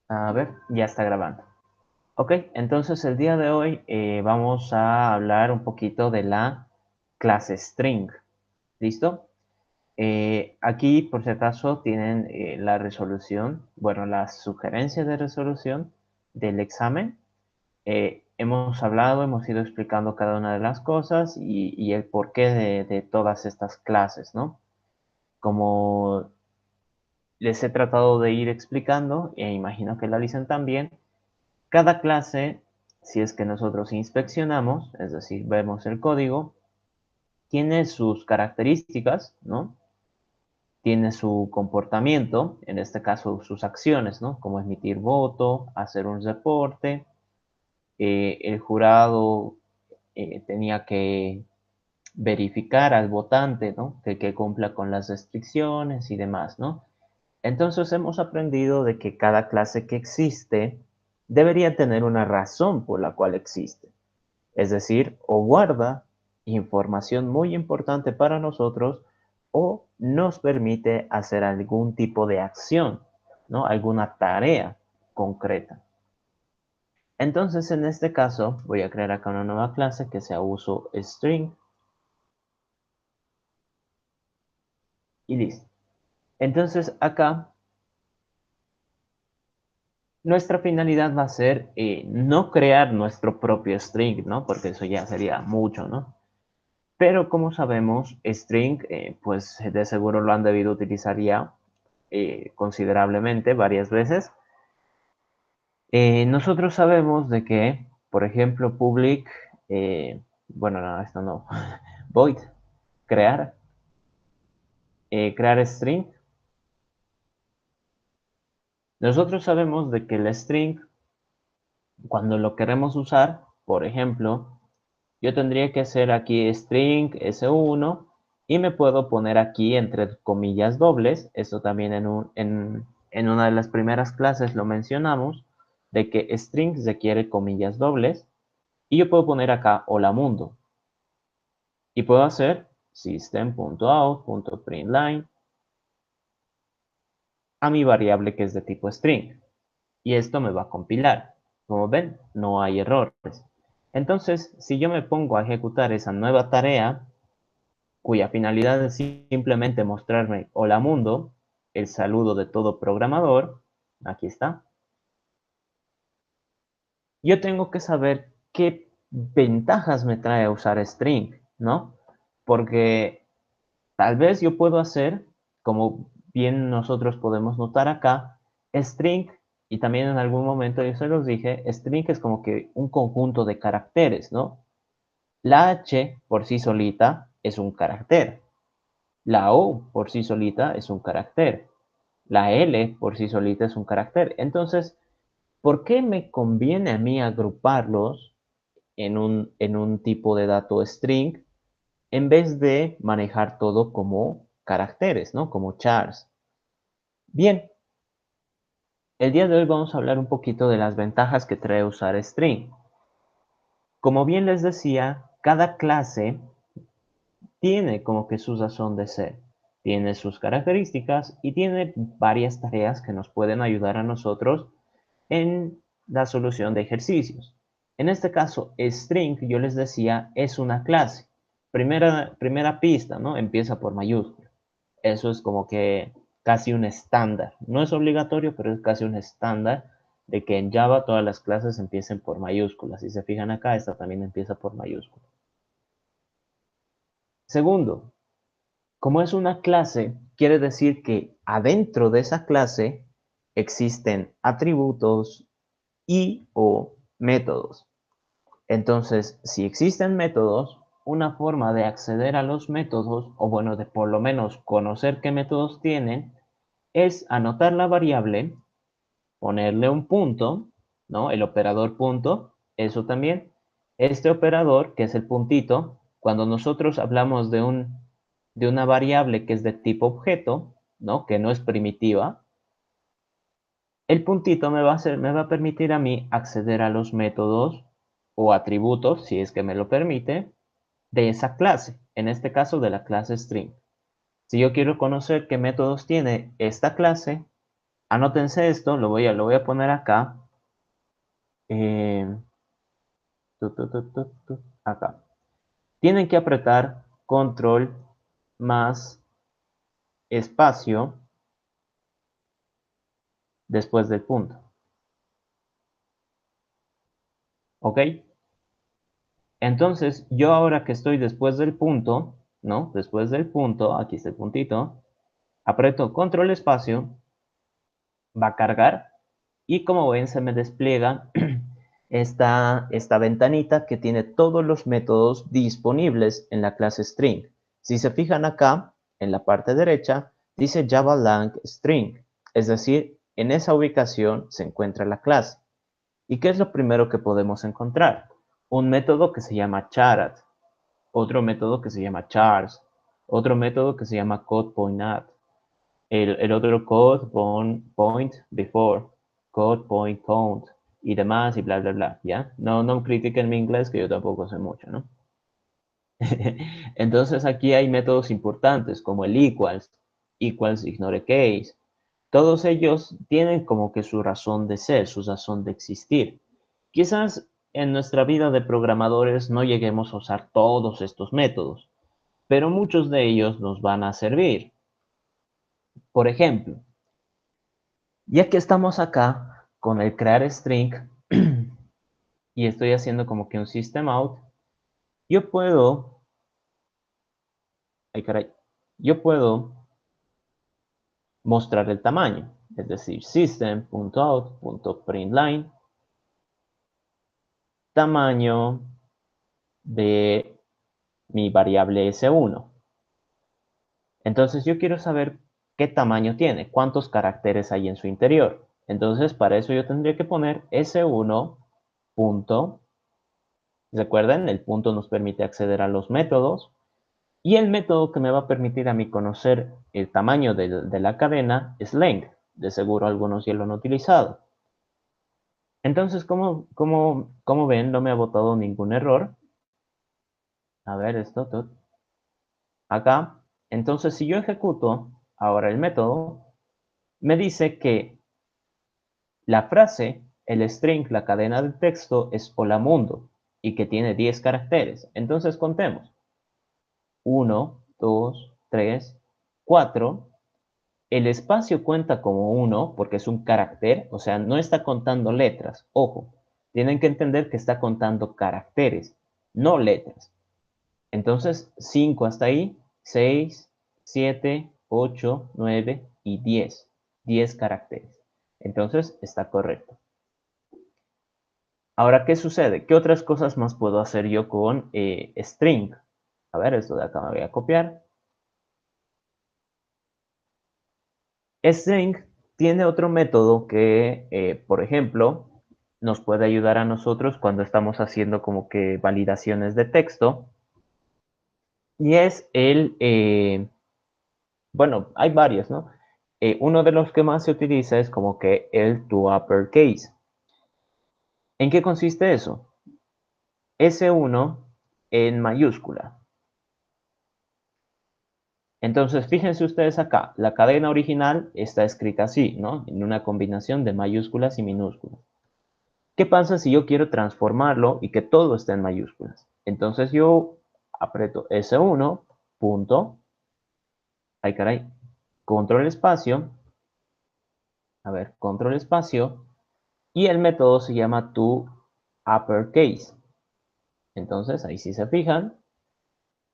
A ver, ya está grabando. Ok, entonces el día de hoy vamos a hablar un poquito de la clase string. ¿Listo? Aquí, por si acaso, tienen la resolución, bueno, las sugerencias de resolución del examen. Hemos hablado, hemos ido explicando cada una de las cosas y el porqué de todas estas clases, ¿no? Como les he tratado de ir explicando, e imagino que la dicen también, cada clase, si es que nosotros inspeccionamos, es decir, vemos el código, tiene sus características, ¿no? Tiene su comportamiento, en este caso sus acciones, ¿no? Como emitir voto, hacer un reporte. El jurado tenía que verificar al votante, ¿no? Que cumpla con las restricciones y demás, ¿no? Entonces hemos aprendido de que cada clase que existe debería tener una razón por la cual existe. Es decir, o guarda información muy importante para nosotros o nos permite hacer algún tipo de acción, ¿no? Alguna tarea concreta. Entonces, en este caso, voy a crear acá una nueva clase que sea uso string y listo. Entonces, acá nuestra finalidad va a ser no crear nuestro propio string, ¿no? Porque eso ya sería mucho, ¿no? Pero como sabemos, string, pues de seguro lo han debido utilizar ya considerablemente varias veces. Nosotros sabemos de que, por ejemplo, public, bueno, no, esto no, void, crear, crear string. Nosotros sabemos de que el string, cuando lo queremos usar, por ejemplo, yo tendría que hacer aquí string s1 y me puedo poner aquí entre comillas dobles. Esto también en una de las primeras clases lo mencionamos, de que string requiere comillas dobles. Y yo puedo poner acá hola mundo. Y puedo hacer system.out.println a mi variable que es de tipo string. Y esto me va a compilar. Como ven, no hay errores. Entonces, si yo me pongo a ejecutar esa nueva tarea, cuya finalidad es simplemente mostrarme hola mundo, el saludo de todo programador, aquí está, yo tengo que saber qué ventajas me trae usar string, ¿no? Porque tal vez yo puedo hacer, como bien nosotros podemos notar acá, string, y también en algún momento yo se los dije, string es como que un conjunto de caracteres, ¿no? La H por sí solita es un carácter. La O por sí solita es un carácter. La L por sí solita es un carácter. Entonces, ¿por qué me conviene a mí agruparlos en un tipo de dato string en vez de manejar todo como caracteres, ¿no? Como chars? Bien, el día de hoy vamos a hablar un poquito de las ventajas que trae usar string. Como bien les decía, cada clase tiene como que su razón de ser, tiene sus características y tiene varias tareas que nos pueden ayudar a nosotros en la solución de ejercicios. En este caso, string, yo les decía, es una clase. Primera pista, ¿no? Empieza por mayúscula. Eso es como que casi un estándar. No es obligatorio, pero es casi un estándar de que en Java todas las clases empiecen por mayúsculas. Si se fijan acá, esta también empieza por mayúscula. Segundo, como es una clase, quiere decir que adentro de esa clase existen atributos y o métodos. Entonces, si existen métodos, una forma de acceder a los métodos, o bueno, de por lo menos conocer qué métodos tienen, es anotar la variable, ponerle un punto, ¿no? El operador punto, eso también. Este operador, que es el puntito, cuando nosotros hablamos de una variable que es de tipo objeto, ¿no? Que no es primitiva, el puntito me va a permitir a mí acceder a los métodos o atributos, si es que me lo permite, de esa clase, en este caso de la clase string. Si yo quiero conocer qué métodos tiene esta clase, Anótense esto, lo voy a poner acá. Eh, acá. Tienen que apretar control más espacio después del punto. ¿Ok? Entonces, yo ahora que estoy después del punto, ¿no? Después del punto, aquí está el puntito, aprieto control espacio, va a cargar y como ven se me despliega esta ventanita que tiene todos los métodos disponibles en la clase string. Si se fijan acá, en la parte derecha, dice Java Lang String, es decir, en esa ubicación se encuentra la clase. ¿Y qué es lo primero que podemos encontrar? Un método que se llama charat, otro método que se llama chars, otro método que se llama codePointAdd, el otro point before, codePointCount y demás y bla, bla, bla, ¿ya? No critiquen mi inglés, que yo tampoco sé mucho, ¿no? Entonces aquí hay métodos importantes como el equals ignore case. Todos ellos tienen como que su razón de ser, su razón de existir. Quizás en nuestra vida de programadores no lleguemos a usar todos estos métodos, pero muchos de ellos nos van a servir. Por ejemplo, ya que estamos acá con el crear string y estoy haciendo como que un system out, yo puedo, ay caray, yo puedo mostrar el tamaño, es decir, system.out.println tamaño de mi variable S1. Entonces yo quiero saber qué tamaño tiene, cuántos caracteres hay en su interior. Entonces para eso yo tendría que poner S1 punto, recuerden, el punto nos permite acceder a los métodos y el método que me va a permitir a mí conocer el tamaño de la cadena es length. De seguro algunos ya lo han utilizado. Entonces, como ven, no me ha botado ningún error. A ver, esto, acá. Entonces, si yo ejecuto ahora el método, me dice que la frase, el string, la cadena de texto es hola mundo y que tiene 10 caracteres. Entonces, contemos. 1, 2, 3, 4. El espacio cuenta como 1 porque es un carácter, o sea, no está contando letras. Ojo, tienen que entender que está contando caracteres, no letras. Entonces, 5 hasta ahí, 6, 7, 8, 9 y 10. 10 caracteres. Entonces, está correcto. Ahora, ¿qué sucede? ¿Qué otras cosas más puedo hacer yo con string? A ver, esto de acá me voy a copiar. String tiene otro método que, por ejemplo, nos puede ayudar a nosotros cuando estamos haciendo como que validaciones de texto. Y es bueno, hay varios, ¿no? Uno de los que más se utiliza es como que el toUpperCase. ¿En qué consiste eso? S1 en mayúscula. Entonces, fíjense ustedes acá, la cadena original está escrita así, ¿no? En una combinación de mayúsculas y minúsculas. ¿Qué pasa si yo quiero transformarlo y que todo esté en mayúsculas? Entonces yo aprieto S1, punto, ay caray, control espacio, a ver, control espacio, y el método se llama toUpperCase. Entonces, ahí si se fijan,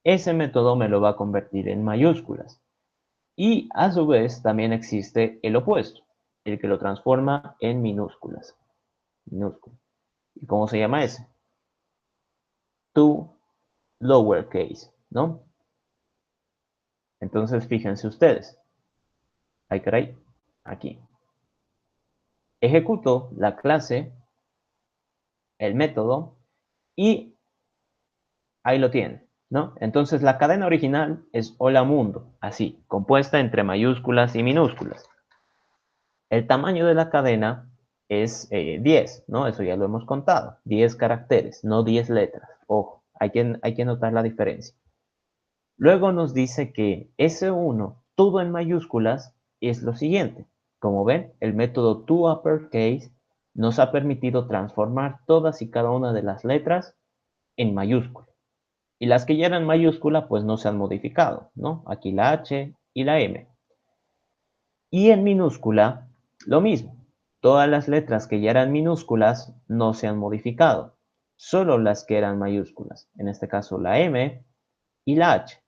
ese método me lo va a convertir en mayúsculas. Y a su vez también existe el opuesto, el que lo transforma en minúsculas. Minúsculas. ¿Y cómo se llama ese? toLowerCase, ¿no? Entonces, fíjense ustedes. Ay, caray. Aquí. Ejecuto la clase, el método, y ahí lo tienen, ¿no? Entonces, la cadena original es hola mundo, así, compuesta entre mayúsculas y minúsculas. El tamaño de la cadena es 10, ¿no? Eso ya lo hemos contado. 10 caracteres, no 10 letras. Ojo, hay que notar la diferencia. Luego nos dice que S1, todo en mayúsculas, es lo siguiente. Como ven, el método toUpperCase nos ha permitido transformar todas y cada una de las letras en mayúscula. Y las que ya eran mayúscula, pues no se han modificado, ¿no? Aquí la H y la M. Y en minúscula, lo mismo. Todas las letras que ya eran minúsculas no se han modificado. Solo las que eran mayúsculas. En este caso, la M y la H.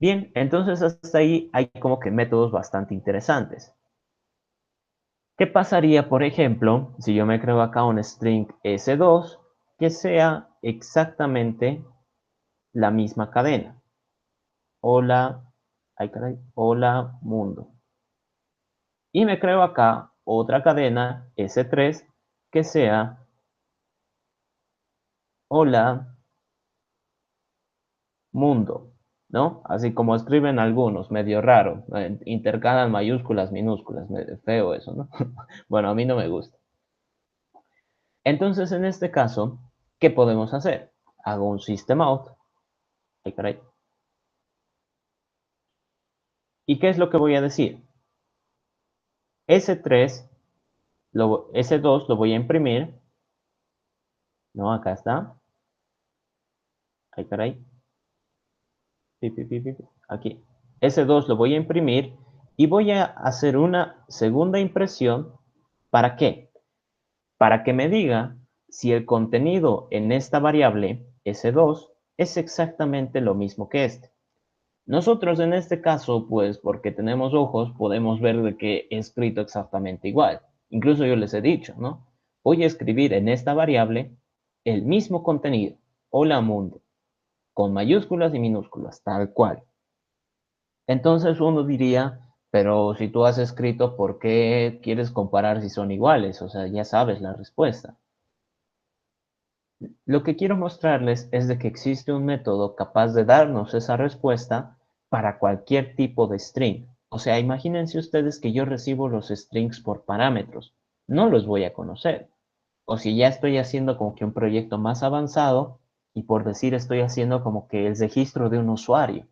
Bien, entonces hasta ahí hay como que métodos bastante interesantes. ¿Qué pasaría, por ejemplo, si yo me creo acá un string S2 que sea exactamente la misma cadena? Hola, ay caray, hola mundo. Y me creo acá otra cadena S3 que sea hola mundo, ¿no? Así como escriben algunos, medio raro, intercalan mayúsculas, minúsculas, medio feo eso, ¿no? Bueno, a mí no me gusta. Entonces, en este caso, ¿qué podemos hacer? Hago un system out. Ay, caray. ¿Y qué es lo que voy a decir? S3, S2 lo voy a imprimir. No, acá está. Ay, caray. Aquí. S2 lo voy a imprimir y voy a hacer una segunda impresión. ¿Para qué? Para que me diga si el contenido en esta variable S2 es exactamente lo mismo que este. Nosotros en este caso, pues porque tenemos ojos, podemos ver de que he escrito exactamente igual. Incluso yo les he dicho, ¿no? Voy a escribir en esta variable el mismo contenido. Hola mundo, con mayúsculas y minúsculas, tal cual. Entonces uno diría, pero si tú has escrito, ¿por qué quieres comparar si son iguales? O sea, ya sabes la respuesta. Lo que quiero mostrarles es de que existe un método capaz de darnos esa respuesta para cualquier tipo de string. O sea, imagínense ustedes que yo recibo los strings por parámetros. No los voy a conocer. O si ya estoy haciendo como que un proyecto más avanzado y por decir estoy haciendo como que el registro de un usuario.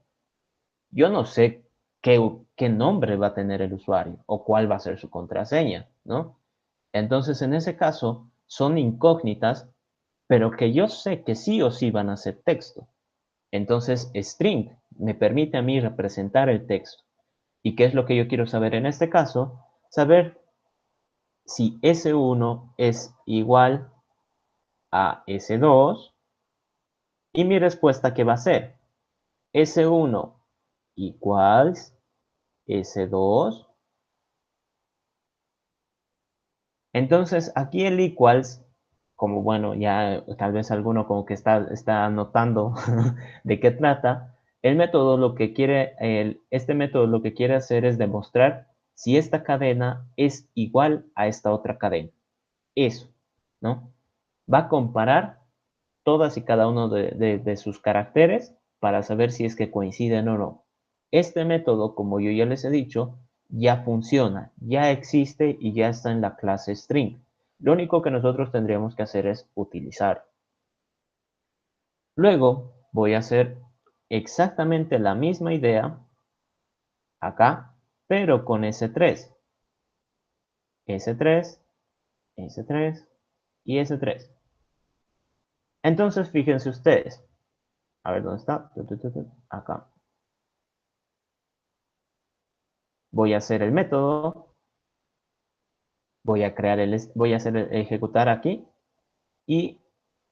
Yo no sé qué nombre va a tener el usuario o cuál va a ser su contraseña, ¿no? Entonces, en ese caso, son incógnitas, pero que yo sé que sí o sí van a ser texto. Entonces, string me permite a mí representar el texto. ¿Y qué es lo que yo quiero saber en este caso? Saber si S1 es igual a S2 y mi respuesta ¿qué va a ser? S1 igual S2. Entonces, aquí el equals, como bueno, ya tal vez alguno como que está notando de qué trata, el método lo que quiere, este método lo que quiere hacer es demostrar si esta cadena es igual a esta otra cadena. Eso, ¿no? Va a comparar todas y cada uno de sus caracteres para saber si es que coinciden o no. Este método, como yo ya les he dicho, ya funciona, ya existe y ya está en la clase string. Lo único que nosotros tendríamos que hacer es utilizar. Luego voy a hacer exactamente la misma idea acá, pero con S3. S3, S3 y S3. Entonces, fíjense ustedes. A ver, ¿dónde está? Acá. Voy a hacer el método, voy a hacer ejecutar aquí y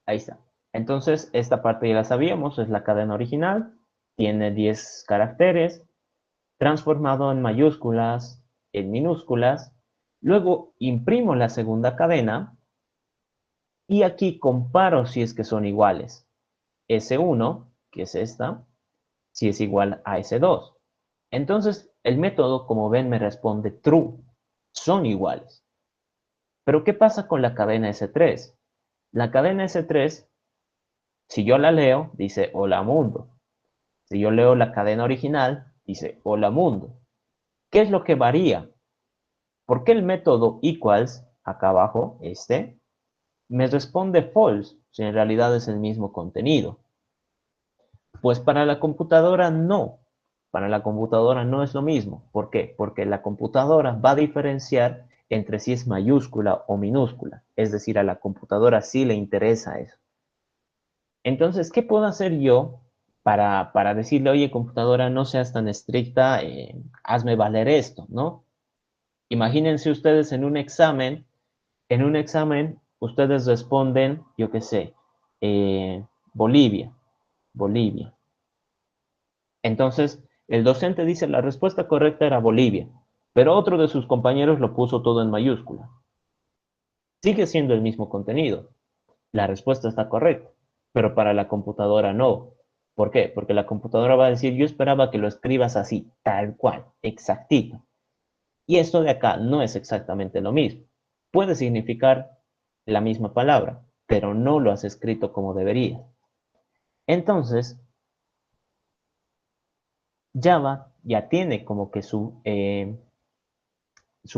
ahí está. Entonces, esta parte ya la sabíamos, es la cadena original, tiene 10 caracteres, transformado en mayúsculas, en minúsculas. Luego imprimo la segunda cadena y aquí comparo si es que son iguales. S1, que es esta, si es igual a S2. Entonces, el método, como ven, me responde true. Son iguales. Pero, ¿qué pasa con la cadena S3? La cadena S3, si yo la leo, dice hola mundo. Si yo leo la cadena original, dice hola mundo. ¿Qué es lo que varía? ¿Por qué el método equals, acá abajo, me responde false si en realidad es el mismo contenido? Pues para la computadora no. Para la computadora no es lo mismo. ¿Por qué? Porque la computadora va a diferenciar entre si es mayúscula o minúscula. Es decir, a la computadora sí le interesa eso. Entonces, ¿qué puedo hacer yo para decirle, oye, computadora, no seas tan estricta, hazme valer esto, ¿no? Imagínense ustedes en un examen ustedes responden, yo qué sé, Bolivia, Bolivia. Entonces, el docente dice la respuesta correcta era Bolivia, pero otro de sus compañeros lo puso todo en mayúscula. Sigue siendo el mismo contenido. La respuesta está correcta, pero para la computadora no. ¿Por qué? Porque la computadora va a decir, yo esperaba que lo escribas así, tal cual, exactito. Y esto de acá no es exactamente lo mismo. Puede significar la misma palabra, pero no lo has escrito como debería. Entonces, Java ya tiene como que su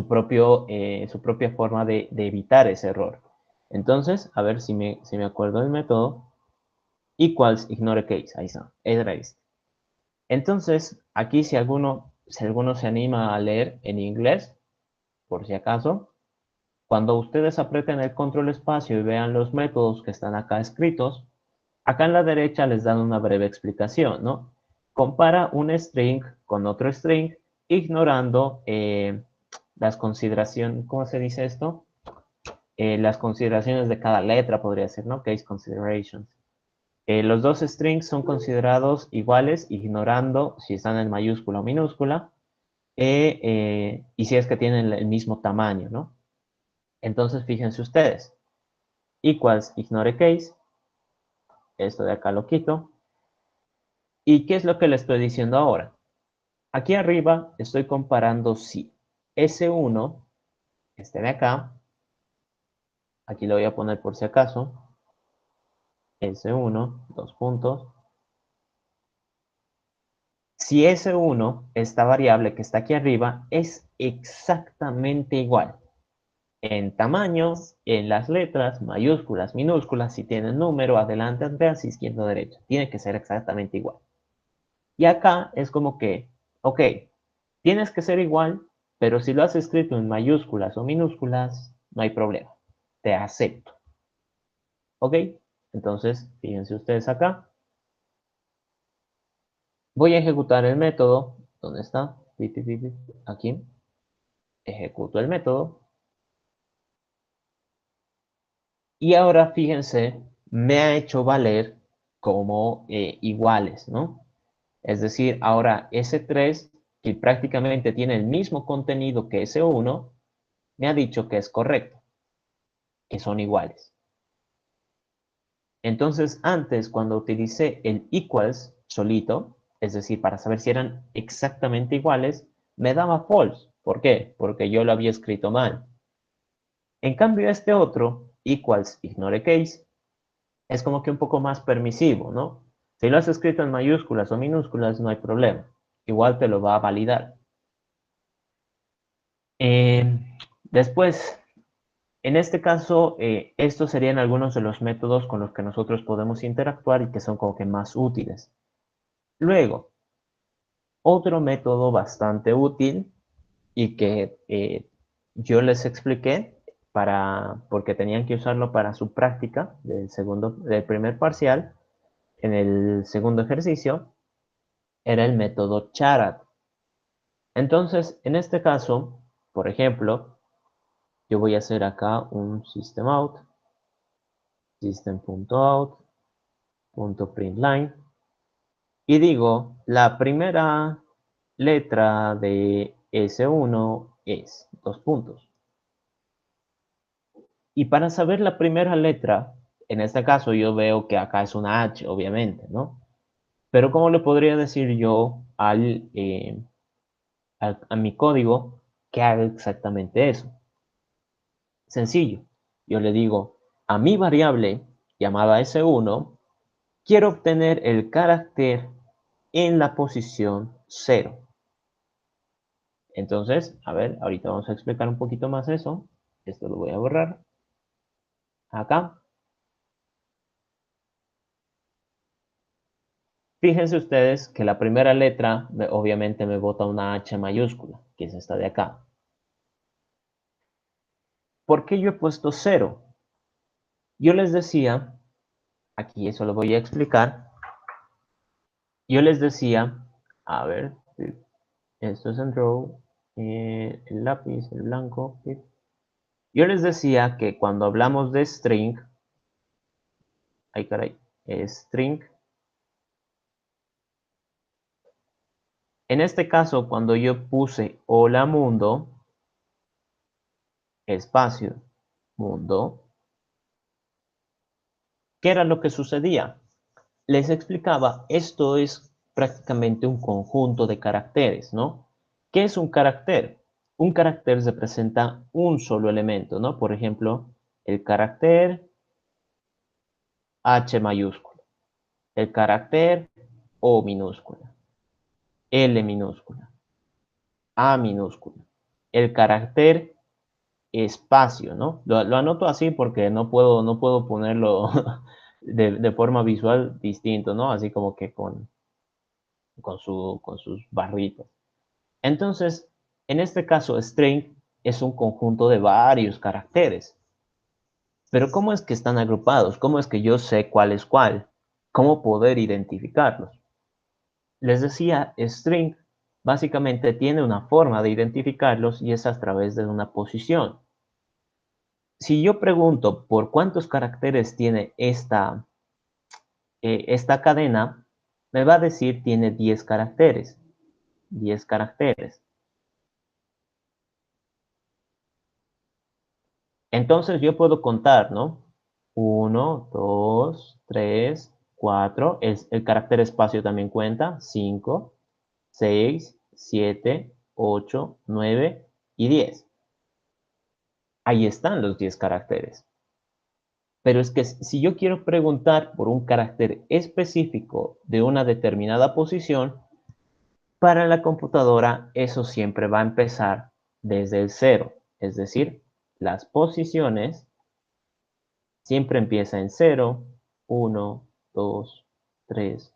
propia forma de evitar ese error. Entonces, a ver si me acuerdo del método. Equals ignore case. Ahí está. Era este. Entonces, aquí si alguno se anima a leer en inglés, por si acaso, cuando ustedes aprieten el control espacio y vean los métodos que están acá escritos, acá en la derecha les dan una breve explicación, ¿no? Compara un string con otro string, ignorando las consideraciones, ¿cómo se dice esto? Las consideraciones de cada letra, podría ser, ¿no? Case considerations. Los dos strings son considerados iguales, ignorando si están en mayúscula o minúscula, y si es que tienen el mismo tamaño, ¿no? Entonces, fíjense ustedes, equals ignore case, esto de acá lo quito, ¿y qué es lo que le estoy diciendo ahora? Aquí arriba estoy comparando si S1, este de acá, aquí lo voy a poner por si acaso, S1, dos puntos, si S1, esta variable que está aquí arriba, es exactamente igual en tamaño, en las letras, mayúsculas, minúsculas, si tiene número, adelante, atrás, izquierda, derecha. Tiene que ser exactamente igual. Y acá es como que, ok, tienes que ser igual, pero si lo has escrito en mayúsculas o minúsculas, no hay problema. Te acepto. ¿Ok? Entonces, fíjense ustedes acá. Voy a ejecutar el método. ¿Dónde está? Aquí. Ejecuto el método. Y ahora fíjense, me ha hecho valer como iguales, ¿no? Es decir, ahora S3, que prácticamente tiene el mismo contenido que S1, me ha dicho que es correcto, que son iguales. Entonces, antes, cuando utilicé el equals solito, es decir, para saber si eran exactamente iguales, me daba false. ¿Por qué? Porque yo lo había escrito mal. En cambio, este otro, equals ignore case, es como que un poco más permisivo, ¿no? Si lo has escrito en mayúsculas o minúsculas, no hay problema. Igual te lo va a validar. Eh, Después, en este caso, estos serían algunos de los métodos con los que nosotros podemos interactuar y que son como que más útiles. Luego, otro método bastante útil y que yo les expliqué porque tenían que usarlo para su práctica del primer parcial, en el segundo ejercicio, era el método Charat. Entonces, en este caso, por ejemplo, yo voy a hacer acá un systemout, system.out.println, y digo, la primera letra de S1 es dos puntos. Y para saber la primera letra, en este caso yo veo que acá es una H, obviamente, ¿no? Pero ¿cómo le podría decir yo a mi código que haga exactamente eso? Sencillo. Yo le digo, a mi variable llamada S1, quiero obtener el carácter en la posición 0. Entonces, a ver, ahorita vamos a explicar un poquito más eso. Esto lo voy a borrar. Acá. Fíjense ustedes que la primera letra obviamente me bota una H mayúscula, que es esta de acá. ¿Por qué yo he puesto 0? Yo les decía, aquí eso lo voy a explicar, yo les decía, a ver, esto es en row, el lápiz, el blanco, yo les decía que cuando hablamos de string, ay caray, string, en este caso cuando yo puse hola mundo, espacio, mundo, ¿qué era lo que sucedía? Les explicaba, esto es prácticamente un conjunto de caracteres, ¿no? ¿Qué es un carácter? Un carácter representa un solo elemento, ¿no? Por ejemplo, el carácter H mayúscula, el carácter O minúscula, L minúscula, A minúscula, el carácter espacio, ¿no? Lo anoto así porque no puedo ponerlo de forma visual distinto, ¿no? Así como que con sus barritas. Entonces, en este caso, string es un conjunto de varios caracteres. Pero ¿cómo es que están agrupados? ¿Cómo es que yo sé cuál es cuál? ¿Cómo poder identificarlos? Les decía, string básicamente tiene una forma de identificarlos y es a través de una posición. Si yo pregunto por cuántos caracteres tiene esta cadena, me va a decir tiene 10 caracteres. 10 caracteres. Entonces yo puedo contar, ¿no? 1, 2, 3, 4. El carácter espacio también cuenta. 5, 6, 7, 8, 9 y 10. Ahí están los 10 caracteres. Pero es que si yo quiero preguntar por un carácter específico de una determinada posición, para la computadora eso siempre va a empezar desde el cero. Es decir, las posiciones siempre empieza en 0, 1, 2, 3,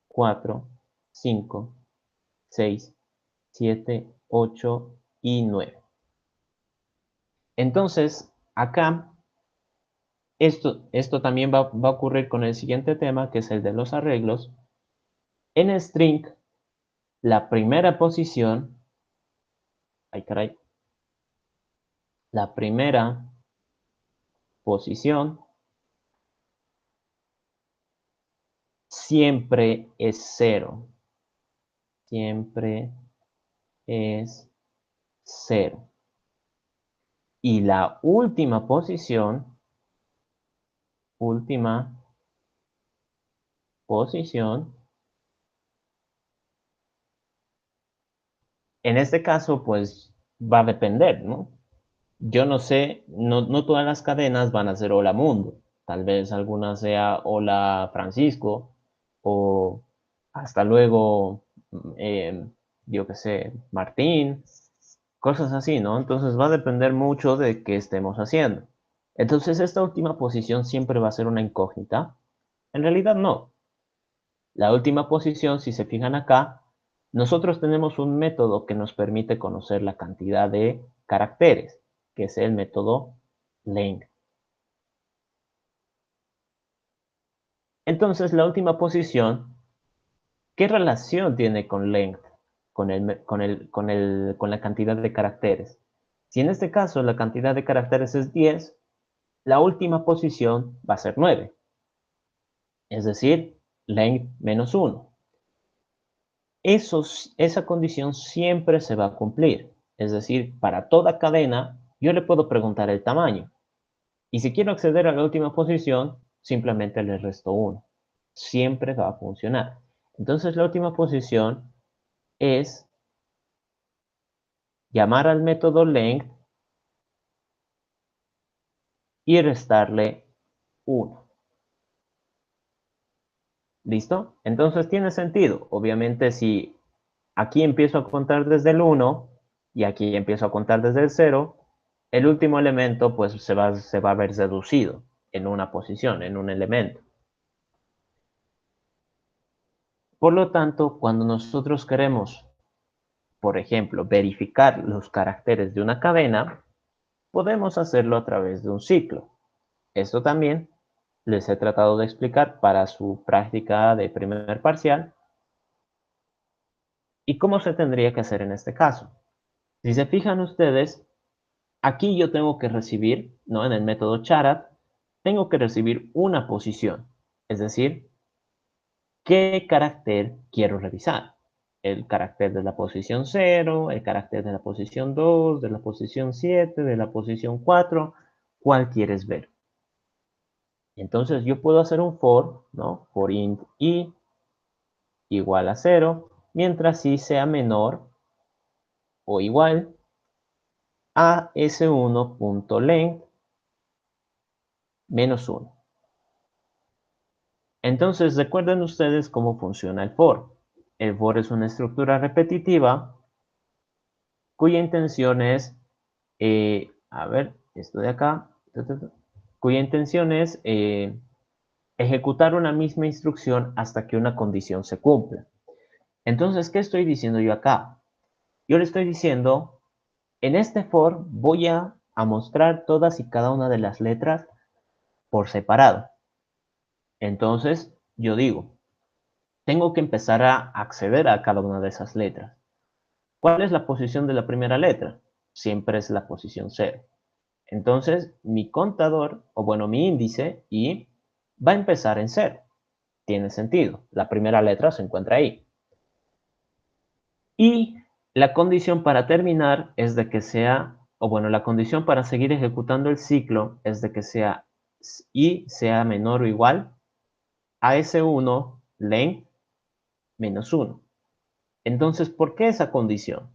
4, 5, 6, 7, 8 y 9. Entonces, acá, esto también va a ocurrir con el siguiente tema, que es el de los arreglos. En string, la primera posición, ay caray, la primera posición siempre es 0. Siempre es 0. Y la última posición en este caso, pues va a depender, ¿no? Yo no sé, no todas las cadenas van a ser hola mundo. Tal vez alguna sea hola Francisco o hasta luego, yo qué sé, Martín, cosas así, ¿no? Entonces va a depender mucho de qué estemos haciendo. Entonces esta última posición siempre va a ser una incógnita. En realidad no. La última posición, si se fijan acá, nosotros tenemos un método que nos permite conocer la cantidad de caracteres, que es el método length. Entonces, la última posición, ¿qué relación tiene con length? Con la cantidad de caracteres. Si en este caso la cantidad de caracteres es 10, la última posición va a ser 9. Es decir, length menos 1. Esa condición siempre se va a cumplir. Es decir, para toda cadena, yo le puedo preguntar el tamaño. Y si quiero acceder a la última posición, simplemente le resto 1. Siempre va a funcionar. Entonces, la última posición es llamar al método length y restarle 1. ¿Listo? Entonces tiene sentido. Obviamente, si aquí empiezo a contar desde el 1 y aquí empiezo a contar desde el 0, el último elemento pues se va a ver reducido en una posición, en un elemento. Por lo tanto, cuando nosotros queremos, por ejemplo, verificar los caracteres de una cadena, podemos hacerlo a través de un ciclo. Esto también les he tratado de explicar para su práctica de primer parcial. ¿Y cómo se tendría que hacer en este caso? Si se fijan ustedes, aquí yo tengo que recibir, ¿no? En el método Charat, tengo que recibir una posición, es decir, ¿qué carácter quiero revisar? El carácter de la posición 0, el carácter de la posición 2, de la posición 7, de la posición 4, ¿cuál quieres ver? Entonces yo puedo hacer un for, ¿no? For int i igual a 0, mientras i sea menor o igual a s1.length menos 1. Entonces recuerden ustedes cómo funciona el for. El for es una estructura repetitiva cuya intención es, a ver, esto de acá, cuya intención es ejecutar una misma instrucción hasta que una condición se cumpla. Entonces, ¿qué estoy diciendo yo acá? Yo le estoy diciendo, en este for voy a mostrar todas y cada una de las letras por separado. Entonces, yo digo, tengo que empezar a acceder a cada una de esas letras. ¿Cuál es la posición de la primera letra? Siempre es la posición 0. Entonces, mi contador, o bueno, mi índice, i, va a empezar en 0. Tiene sentido. La primera letra se encuentra ahí. Y la condición para terminar es de que sea, o bueno, la condición para seguir ejecutando el ciclo es de que sea i sea menor o igual a s1 length menos 1. Entonces, ¿por qué esa condición?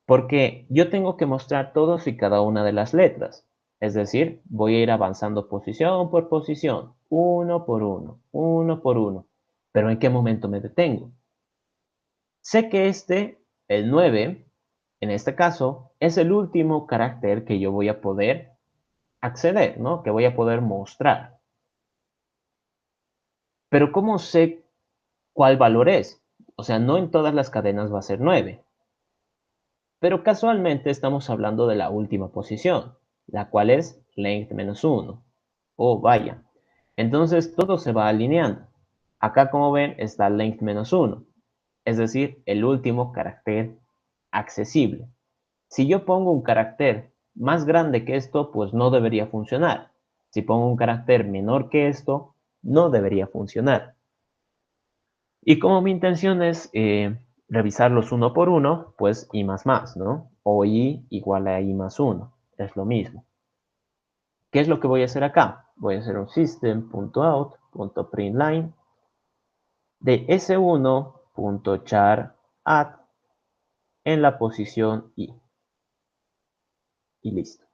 Porque yo tengo que mostrar todos y cada una de las letras. Es decir, voy a ir avanzando posición por posición, uno por uno, uno por uno. Pero ¿en qué momento me detengo? Sé que el 9, en este caso, es el último carácter que yo voy a poder acceder, ¿no? Que voy a poder mostrar. Pero ¿cómo sé cuál valor es? O sea, no en todas las cadenas va a ser 9. Pero casualmente estamos hablando de la última posición, la cual es length menos 1. Oh, vaya. Entonces todo se va alineando. Acá, como ven, está length menos 1, es decir, el último carácter accesible. Si yo pongo un carácter más grande que esto, pues no debería funcionar. Si pongo un carácter menor que esto, no debería funcionar. Y como mi intención es revisarlos uno por uno, pues i más, ¿no? O i igual a i más 1. Es lo mismo. ¿Qué es lo que voy a hacer acá? Voy a hacer un system.out.println de s1.char add en la posición i. Y listo.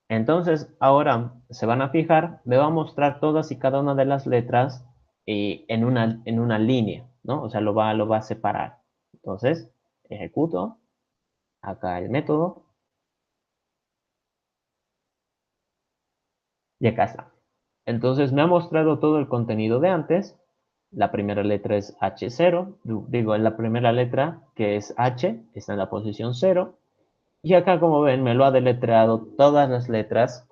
Entonces, ahora se van a fijar, me va a mostrar todas y cada una de las letras en una línea, ¿no? O sea, lo va a separar. Entonces, ejecuto acá el método y acá está. Entonces, me ha mostrado todo el contenido de antes. La primera letra es H0, digo, la primera letra que es H está en la posición 0. Y acá, como ven, me lo ha deletreado todas las letras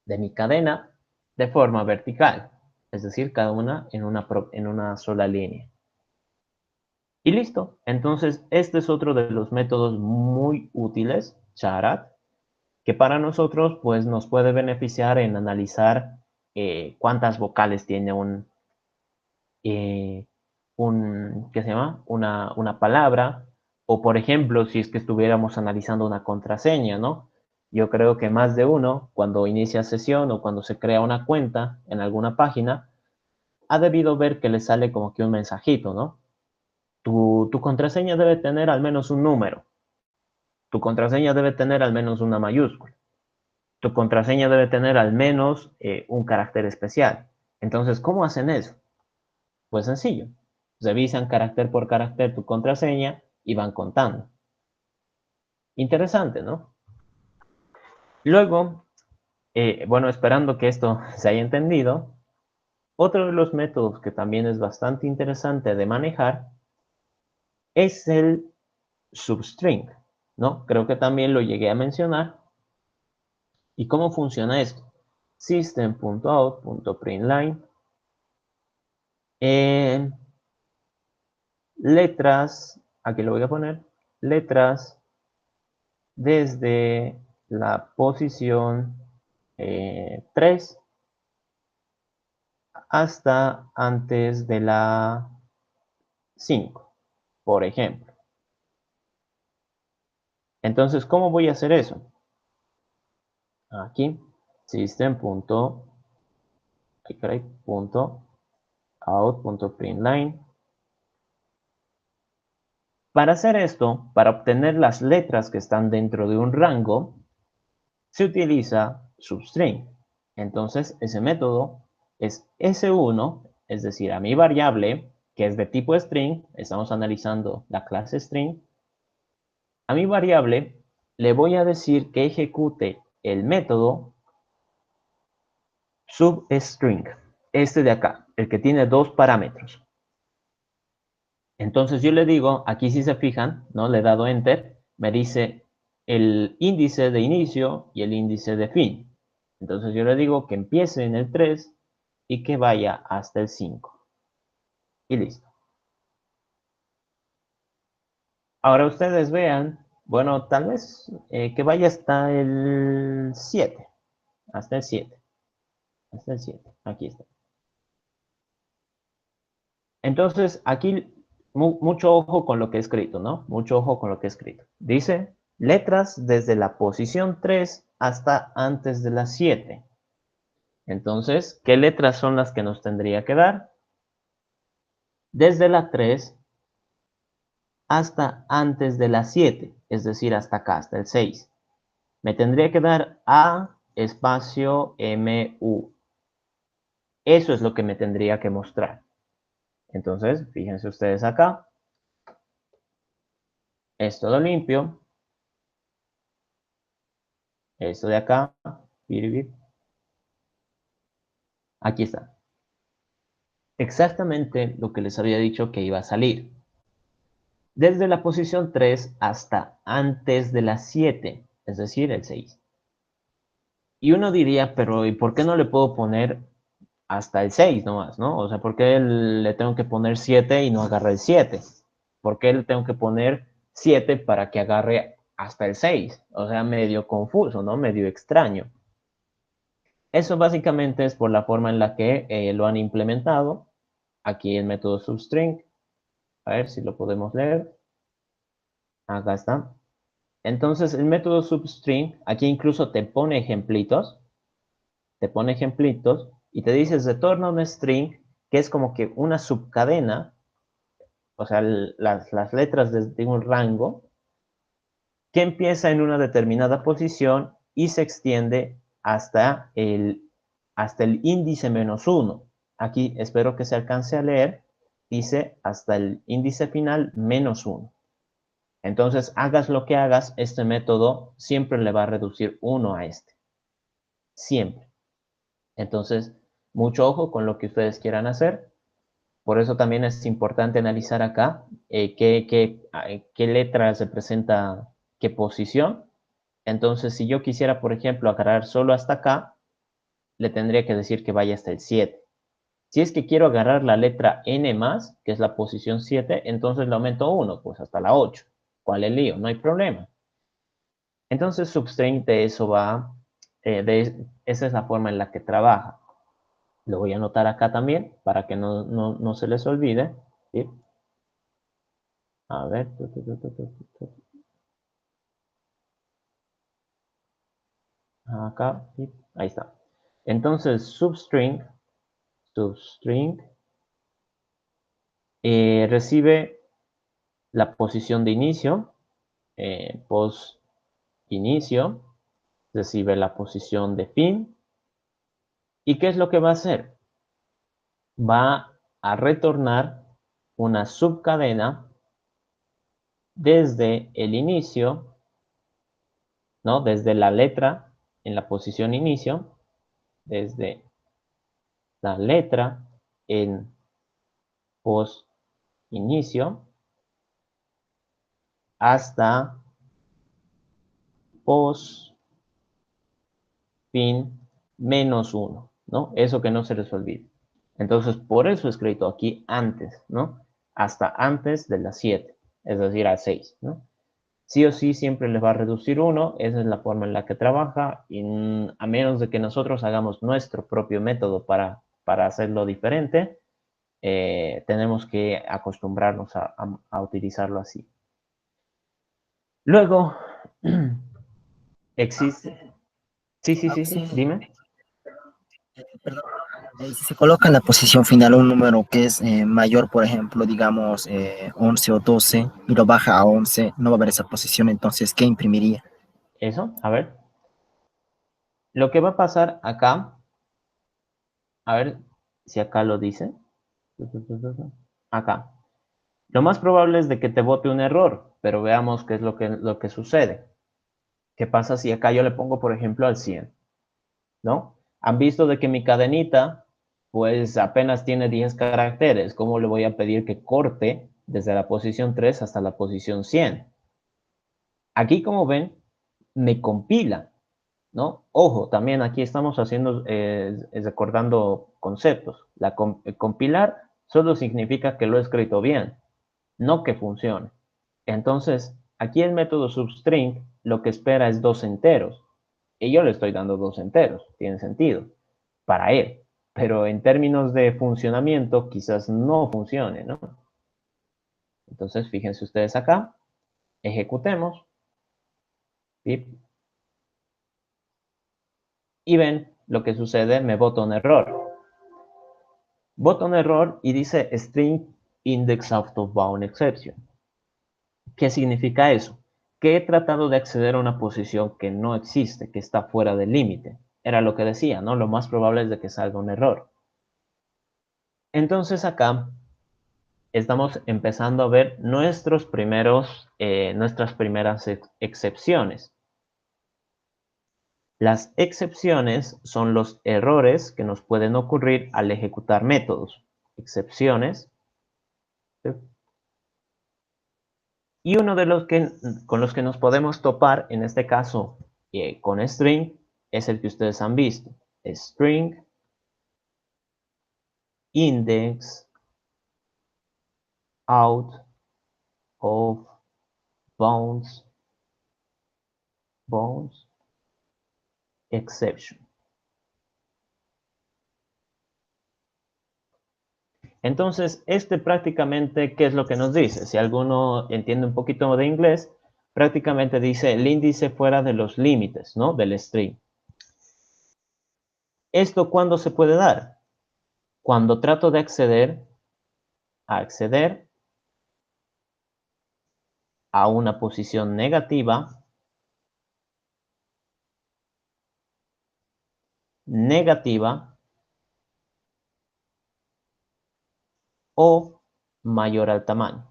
de mi cadena de forma vertical, es decir, cada una en una sola línea. Y listo. Entonces, este es otro de los métodos muy útiles, Charat, que para nosotros pues, nos puede beneficiar en analizar cuántas vocales tiene ¿qué se llama? Una palabra, o por ejemplo, si es que estuviéramos analizando una contraseña, ¿no? Yo creo que más de uno, cuando inicia sesión o cuando se crea una cuenta en alguna página, ha debido ver que le sale como que un mensajito, ¿no? Tu contraseña debe tener al menos un número. Tu contraseña debe tener al menos una mayúscula. Tu contraseña debe tener al menos un carácter especial. Entonces, ¿cómo hacen eso? Pues sencillo. Revisan carácter por carácter tu contraseña y van contando. Interesante, ¿no? Luego, bueno, esperando que esto se haya entendido, Otro de los métodos que también es bastante interesante de manejar es el substring, ¿no? Creo que también lo llegué a mencionar. ¿Y cómo funciona esto? System.out.println letras, aquí lo voy a poner, letras desde la posición 3 hasta antes de la 5, por ejemplo. Entonces, ¿cómo voy a hacer eso? Aquí, system.out.println. Para hacer esto, para obtener las letras que están dentro de un rango, se utiliza substring. Entonces, ese método es S1, es decir, a mi variable, que es de tipo string, estamos analizando la clase string, a mi variable le voy a decir que ejecute el método substring, este de acá, el que tiene dos parámetros. Entonces yo le digo, aquí si se fijan, ¿no? Le he dado enter, me dice el índice de inicio y el índice de fin. Entonces yo le digo que empiece en el 3 y que vaya hasta el 5. Y listo. Ahora ustedes vean, bueno, tal vez que vaya hasta el 7. Hasta el 7. Hasta el 7. Aquí está. Entonces, aquí mucho ojo con lo que he escrito, ¿no? Mucho ojo con lo que he escrito. Dice letras desde la posición 3 hasta antes de las 7. Entonces, ¿qué letras son las que nos tendría que dar? Desde la 3 hasta antes de las 7, es decir, hasta acá, hasta el 6. Me tendría que dar A espacio MU. Eso es lo que me tendría que mostrar. Entonces, fíjense ustedes acá. Es todo limpio. Esto de acá. Aquí está. Exactamente lo que les había dicho que iba a salir. Desde la posición 3 hasta antes de las 7, es decir, el 6. Y uno diría, pero ¿y por qué no le puedo poner hasta el 6 nomás, no? O sea, ¿por qué le tengo que poner 7 y no agarra el 7? ¿Por qué le tengo que poner 7 para que agarre hasta el 6? O sea, medio confuso, ¿no? Medio extraño. Eso básicamente es por la forma en la que lo han implementado. Aquí el método substring. A ver si lo podemos leer. Acá está. Entonces, el método substring, aquí incluso te pone ejemplitos. Te pone ejemplitos y te dices retorna un string que es como que una subcadena, o sea, las letras de un rango, que empieza en una determinada posición y se extiende hasta el índice -1. Aquí espero que se alcance a leer, dice hasta el índice final -1. Entonces, hagas lo que hagas, este método siempre le va a reducir 1 a este. Siempre. Entonces, mucho ojo con lo que ustedes quieran hacer. Por eso también es importante analizar acá qué letras representa qué posición. Entonces, si yo quisiera, por ejemplo, agarrar solo hasta acá, le tendría que decir que vaya hasta el 7. Si es que quiero agarrar la letra N más, que es la posición 7, entonces le aumento 1, pues hasta la 8. ¿Cuál es el lío? No hay problema. Entonces, Substring de eso va, esa es la forma en la que trabaja. Lo voy a anotar acá también para que no se les olvide. ¿Sí? A ver. Acá. ¿Sí? Ahí está. Entonces, substring recibe la posición de inicio, post inicio, recibe la posición de fin. ¿Y qué es lo que va a hacer? Va a retornar una subcadena desde el inicio, ¿no? Desde la letra en la posición inicio, desde la letra en post inicio hasta post fin menos 1, ¿no? Eso que no se les olvide. Entonces, por eso he escrito aquí antes, ¿no? Hasta antes de las 7, es decir, a 6, ¿no? Sí o sí siempre le va a reducir 1, esa es la forma en la que trabaja, y a menos de que nosotros hagamos nuestro propio método para hacerlo diferente, tenemos que acostumbrarnos a utilizarlo así. Luego, existe... Sí, dime. Perdón, si se coloca en la posición final un número que es mayor, por ejemplo, digamos 11 o 12, y lo baja a 11, no va a haber esa posición, entonces, ¿qué imprimiría? Eso, a ver. Lo que va a pasar acá, a ver si acá lo dice. Acá. Lo más probable es de que te bote un error, pero veamos qué es lo que sucede. ¿Qué pasa si acá yo le pongo, por ejemplo, al 100? ¿No? Han visto de que mi cadenita, pues apenas tiene 10 caracteres. ¿Cómo le voy a pedir que corte desde la posición 3 hasta la posición 100? Aquí, como ven, me compila, ¿no? Ojo, también aquí estamos haciendo, recordando conceptos. Compilar solo significa que lo he escrito bien, no que funcione. Entonces, aquí el método substring lo que espera es 2 enteros. Y yo le estoy dando 2 enteros, tiene sentido, para él. Pero en términos de funcionamiento, quizás no funcione, ¿no? Entonces, fíjense ustedes acá, ejecutemos, ¿sí? Y ven lo que sucede, me bota un error. Bota un error y dice string index out of bound exception. ¿Qué significa eso? Que he tratado de acceder a una posición que no existe, que está fuera del límite. Era lo que decía, ¿no? Lo más probable es de que salga un error. Entonces acá estamos empezando a ver nuestras primeras excepciones. Las excepciones son los errores que nos pueden ocurrir al ejecutar métodos. Excepciones. ¿Sí? Y uno de los que, con los que nos podemos topar, en este caso con string, es el que ustedes han visto. String index out of bounds exception. Entonces, este prácticamente, ¿qué es lo que nos dice? Si alguno entiende un poquito de inglés, prácticamente dice el índice fuera de los límites, ¿no? Del string. ¿Esto cuándo se puede dar? Cuando trato de acceder a una posición negativa o mayor al tamaño.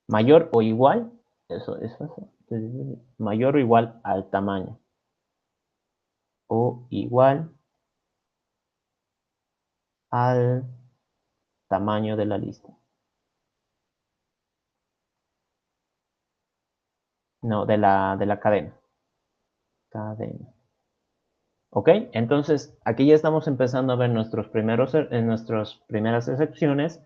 Mayor o igual, mayor o igual al tamaño. O igual al tamaño de la lista. No, de la cadena. Cadena. ¿Ok? Entonces, aquí ya estamos empezando a ver nuestras primeras excepciones.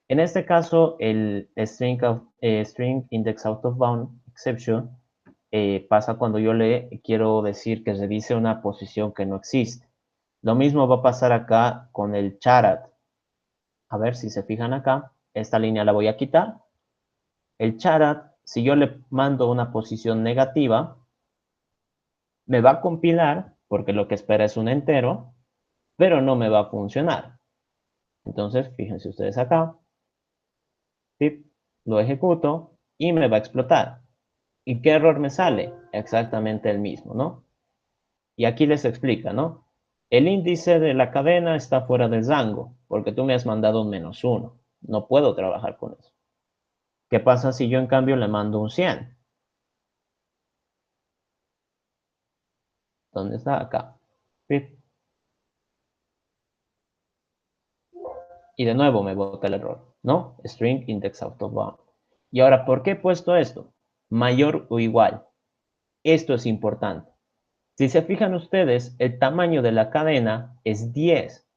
En este caso, el string index out of bound exception pasa cuando yo le quiero decir que revise una posición que no existe. Lo mismo va a pasar acá con el charat. A ver si se fijan acá, esta línea la voy a quitar. El charat, si yo le mando una posición negativa, me va a compilar, porque lo que espera es un entero, pero no me va a funcionar. Entonces, fíjense ustedes acá, ¿sí? Lo ejecuto y me va a explotar. ¿Y qué error me sale? Exactamente el mismo, ¿no? Y aquí les explica, ¿no? El índice de la cadena está fuera del rango, porque tú me has mandado un -1. No puedo trabajar con eso. ¿Qué pasa si yo en cambio le mando un 100? ¿Dónde está? Acá. Y de nuevo me bota el error, ¿no? String index out of bound. Y ahora, ¿por qué he puesto esto? Mayor o igual. Esto es importante. Si se fijan ustedes, el tamaño de la cadena es 10,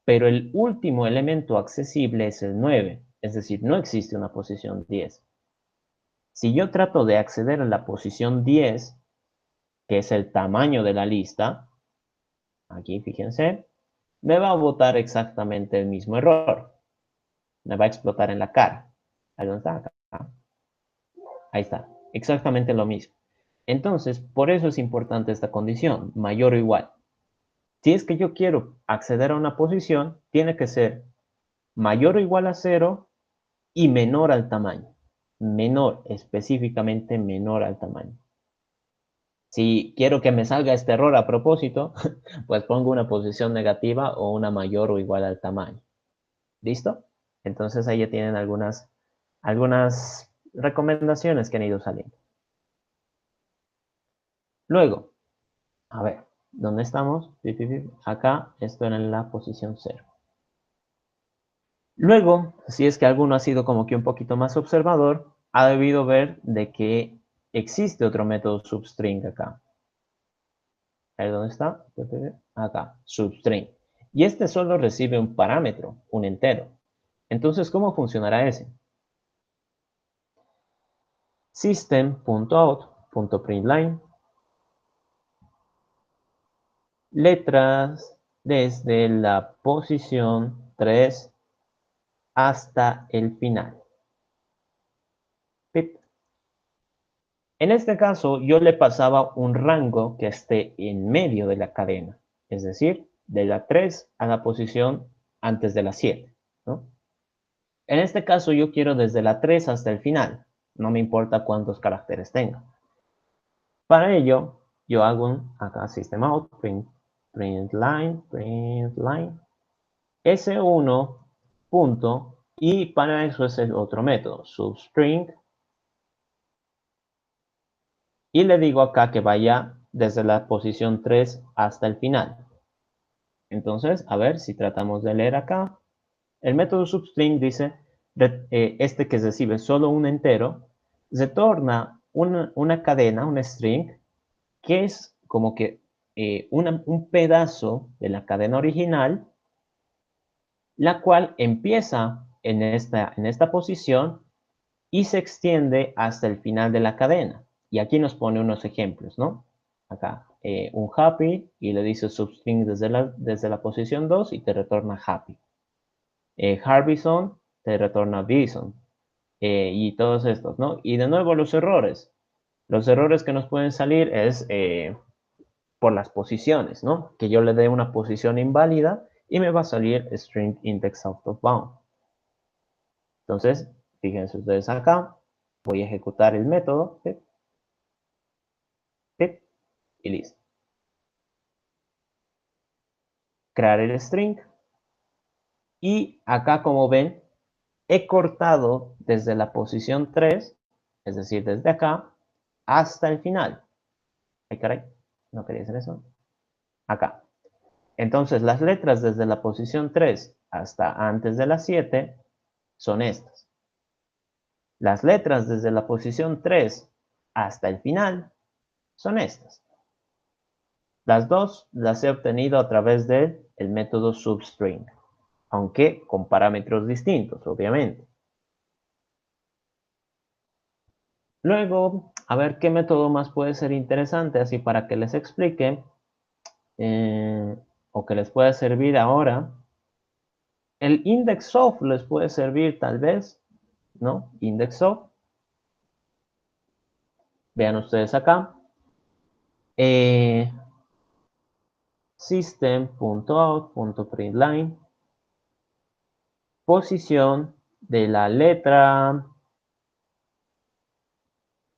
pero el último elemento accesible es el 9, es decir, no existe una posición 10. Si yo trato de acceder a la posición 10, que es el tamaño de la lista, aquí fíjense, me va a botar exactamente el mismo error. Me va a explotar en la cara. Ahí está, acá. Ahí está, exactamente lo mismo. Entonces, por eso es importante esta condición, mayor o igual. Si es que yo quiero acceder a una posición, tiene que ser mayor o igual a 0 y menor al tamaño. Menor, específicamente menor al tamaño. Si quiero que me salga este error a propósito, pues pongo una posición negativa o una mayor o igual al tamaño. ¿Listo? Entonces ahí ya tienen algunas recomendaciones que han ido saliendo. Luego, a ver, ¿dónde estamos? Acá, esto era en la posición 0. Luego, si es que alguno ha sido como que un poquito más observador, ha debido ver de que existe otro método substring acá. Ahí dónde está, acá, substring. Y este solo recibe un parámetro, un entero. Entonces, ¿cómo funcionará ese? System.out.println letras desde la posición 3 hasta el final. Pip. En este caso, yo le pasaba un rango que esté en medio de la cadena, es decir, de la 3 a la posición antes de la 7, ¿no? En este caso, yo quiero desde la 3 hasta el final, no me importa cuántos caracteres tenga. Para ello, yo hago un acá systemout, println, s1 punto, y para eso es el otro método, substring, y le digo acá que vaya desde la posición 3 hasta el final. Entonces, a ver si tratamos de leer acá. El método substring dice, este que recibe solo un entero, retorna una cadena, un string, que es como que un pedazo de la cadena original, la cual empieza en esta posición y se extiende hasta el final de la cadena. Y aquí nos pone unos ejemplos, ¿no? Acá, un happy y le dice substring desde la posición 2 y te retorna happy. Harbison te retorna bison. Y todos estos, ¿no? Y de nuevo los errores. Los errores que nos pueden salir es por las posiciones, ¿no? Que yo le dé una posición inválida y me va a salir string index out of bound. Entonces, fíjense ustedes acá, voy a ejecutar el método, y listo. Crear el string. Y acá, como ven, he cortado desde la posición 3, es decir, desde acá, hasta el final. Ay, caray, no quería hacer eso. Acá. Entonces, las letras desde la posición 3 hasta antes de la 7 son estas. Las letras desde la posición 3 hasta el final son estas. Las dos las he obtenido a través del método substring, aunque con parámetros distintos, obviamente. Luego, a ver qué método más puede ser interesante, así para que les explique, o que les pueda servir ahora. El index of les puede servir tal vez, ¿no? Index of. Vean ustedes acá. System.out.println posición de la letra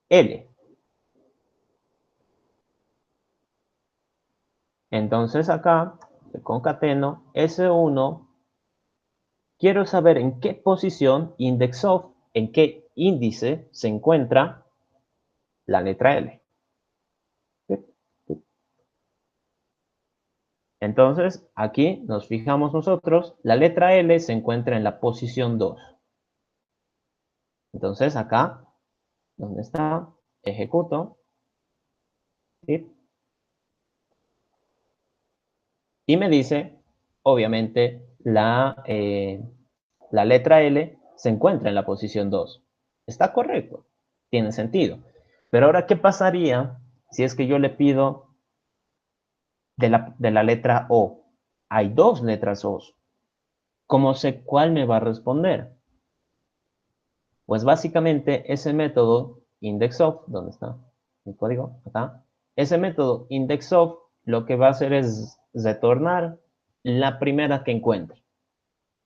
L. Entonces acá concateno S1. Quiero saber en qué posición index of, en qué índice se encuentra la letra L. Entonces, aquí nos fijamos nosotros, la letra L se encuentra en la posición 2. Entonces, acá, ¿dónde está? Ejecuto. ¿Sí? Y me dice, obviamente, la letra L se encuentra en la posición 2. Está correcto, tiene sentido. Pero ahora, ¿qué pasaría si es que yo le pido de la letra O? Hay dos letras O. ¿Cómo sé cuál me va a responder? Pues básicamente ese método indexOf, ¿dónde está mi código? Acá. Ese método indexOf lo que va a hacer es retornar la primera que encuentre.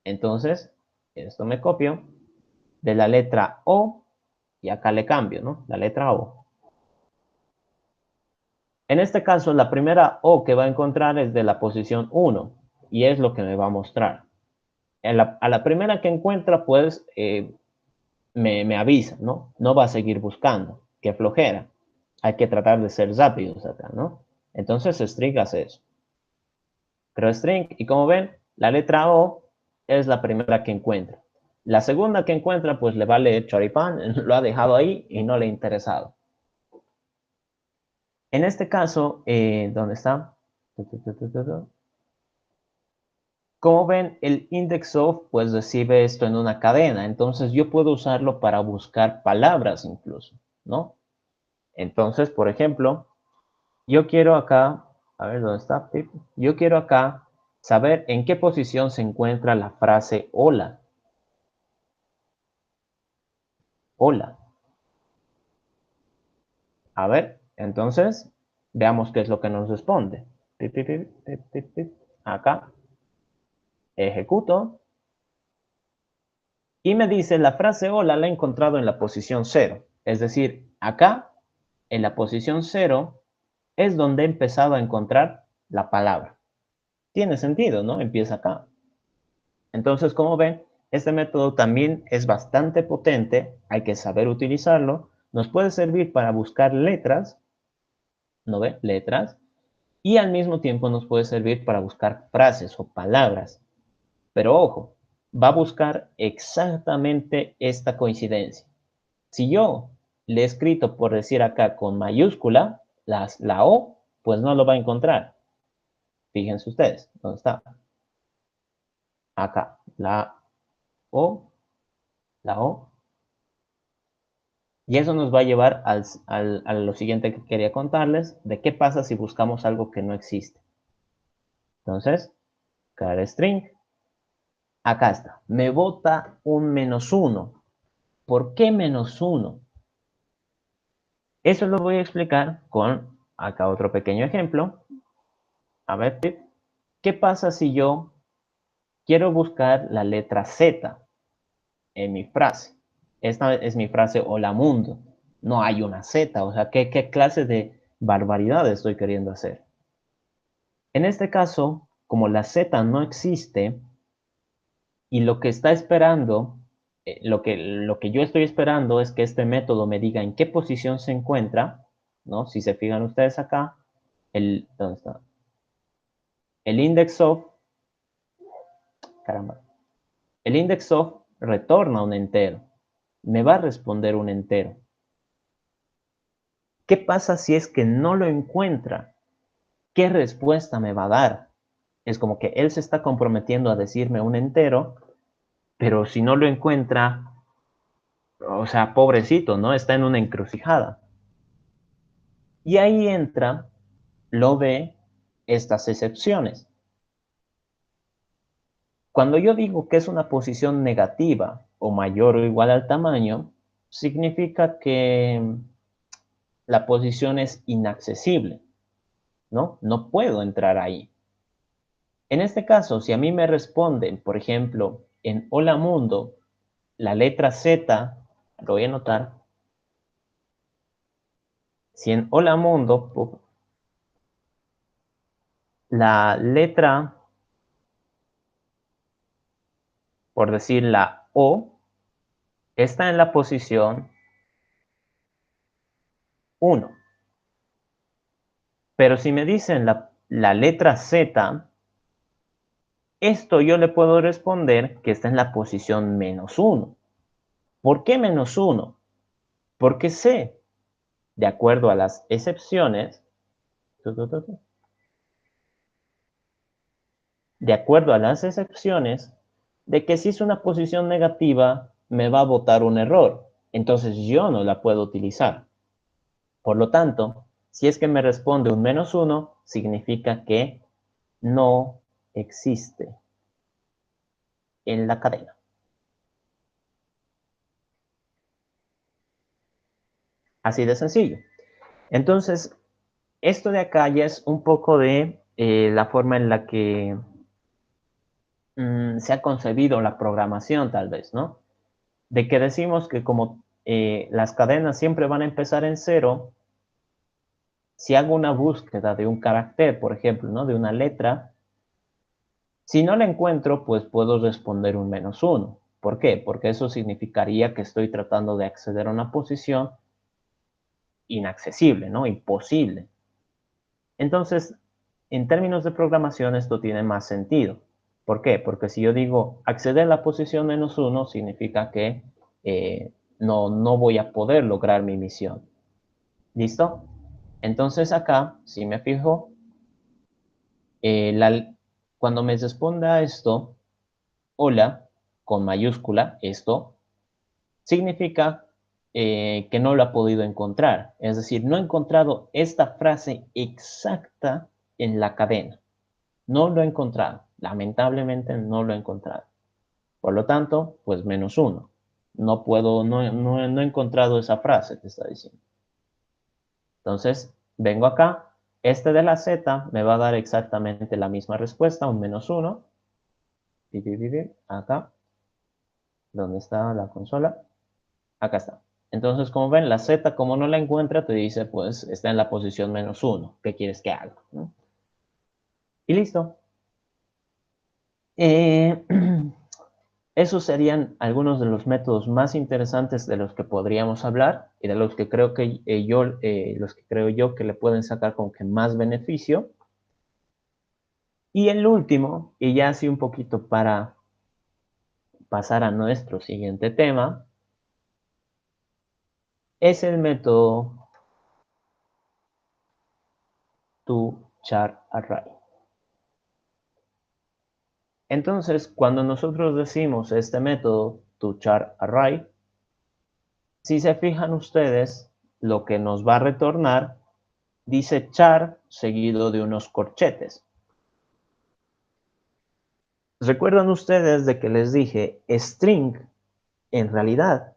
Entonces, esto me copio de la letra O y acá le cambio, ¿no? La letra O. En este caso, la primera O que va a encontrar es de la posición 1 y es lo que me va a mostrar. A la primera que encuentra, pues, me avisa, ¿no? No va a seguir buscando. Qué flojera. Hay que tratar de ser rápidos acá, ¿no? Entonces, string hace eso. Creo string y como ven, la letra O es la primera que encuentra. La segunda que encuentra, pues le vale choripán, lo ha dejado ahí y no le ha interesado. En este caso, ¿dónde está? Como ven, el indexOf pues recibe esto en una cadena, entonces yo puedo usarlo para buscar palabras incluso, ¿no? Entonces, por ejemplo, yo quiero acá, a ver dónde está, yo quiero acá saber en qué posición se encuentra la frase hola. Hola. A ver, entonces, veamos qué es lo que nos responde. Acá, ejecuto. Y me dice, la frase hola la he encontrado en la posición 0. Es decir, acá, en la posición 0, es donde he empezado a encontrar la palabra. Tiene sentido, ¿no? Empieza acá. Entonces, como ven, este método también es bastante potente, hay que saber utilizarlo. Nos puede servir para buscar letras, ¿no ve? Letras. Y al mismo tiempo nos puede servir para buscar frases o palabras. Pero ojo, va a buscar exactamente esta coincidencia. Si yo le he escrito, por decir acá, con mayúscula, la O, pues no lo va a encontrar. Fíjense ustedes, ¿dónde está? Acá, O, la O. Y eso nos va a llevar a lo siguiente que quería contarles, de qué pasa si buscamos algo que no existe. Entonces, crear string. Acá está. Me bota un -1. ¿Por qué -1? Eso lo voy a explicar con acá otro pequeño ejemplo. A ver, ¿qué pasa si yo quiero buscar la letra Z en mi frase? Esta es mi frase hola mundo. No hay una Z, o sea, ¿qué clase de barbaridad estoy queriendo hacer? En este caso, como la Z no existe y lo que está esperando, lo que yo estoy esperando es que este método me diga en qué posición se encuentra, ¿no? Si se fijan ustedes acá, ¿dónde está? El index of, caramba, el index of retorna un entero, me va a responder un entero. ¿Qué pasa si es que no lo encuentra? ¿Qué respuesta me va a dar? Es como que él se está comprometiendo a decirme un entero, pero si no lo encuentra, o sea, pobrecito, ¿no? Está en una encrucijada. Y ahí entra lo de estas excepciones. Cuando yo digo que es una posición negativa o mayor o igual al tamaño, significa que la posición es inaccesible, ¿no? No puedo entrar ahí. En este caso, si a mí me responden, por ejemplo, en Hola Mundo, la letra Z, lo voy a anotar. Si en Hola Mundo, la letra, por decir la O, está en la posición 1. Pero si me dicen la letra Z, esto yo le puedo responder que está en la posición -1. ¿Por qué -1? Porque sé, de acuerdo a las excepciones, de que si es una posición negativa, me va a botar un error. Entonces yo no la puedo utilizar. Por lo tanto, si es que me responde un -1, significa que no existe en la cadena. Así de sencillo. Entonces, esto de acá ya es un poco de la forma en la que se ha concebido la programación, tal vez, ¿no? De que decimos que como las cadenas siempre van a empezar en 0, si hago una búsqueda de un carácter, por ejemplo, ¿no? De una letra, si no la encuentro, pues puedo responder un -1. ¿Por qué? Porque eso significaría que estoy tratando de acceder a una posición inaccesible, ¿no? Imposible. Entonces, en términos de programación, esto tiene más sentido. ¿Por qué? Porque si yo digo acceder a la posición -1, significa que no voy a poder lograr mi misión. ¿Listo? Entonces acá, si me fijo, cuando me responda esto, hola, con mayúscula, esto, significa que no lo ha podido encontrar. Es decir, no he encontrado esta frase exacta en la cadena. No lo he encontrado. Lamentablemente no lo he encontrado. Por lo tanto, pues -1. No puedo, no he encontrado esa frase que está diciendo. Entonces, vengo acá. Este de la Z me va a dar exactamente la misma respuesta, un -1. Acá. ¿Dónde está la consola? Acá está. Entonces, como ven, la Z, como no la encuentra, te dice, pues, está en la posición -1. ¿Qué quieres que haga? ¿No? Y listo. Esos serían algunos de los métodos más interesantes de los que podríamos hablar y de los que creo que yo que le pueden sacar como que más beneficio. Y el último, y ya así un poquito para pasar a nuestro siguiente tema, es el método toCharArray. Entonces, cuando nosotros decimos este método toCharArray, si se fijan ustedes, lo que nos va a retornar dice char seguido de unos corchetes. ¿Recuerdan ustedes de que les dije string en realidad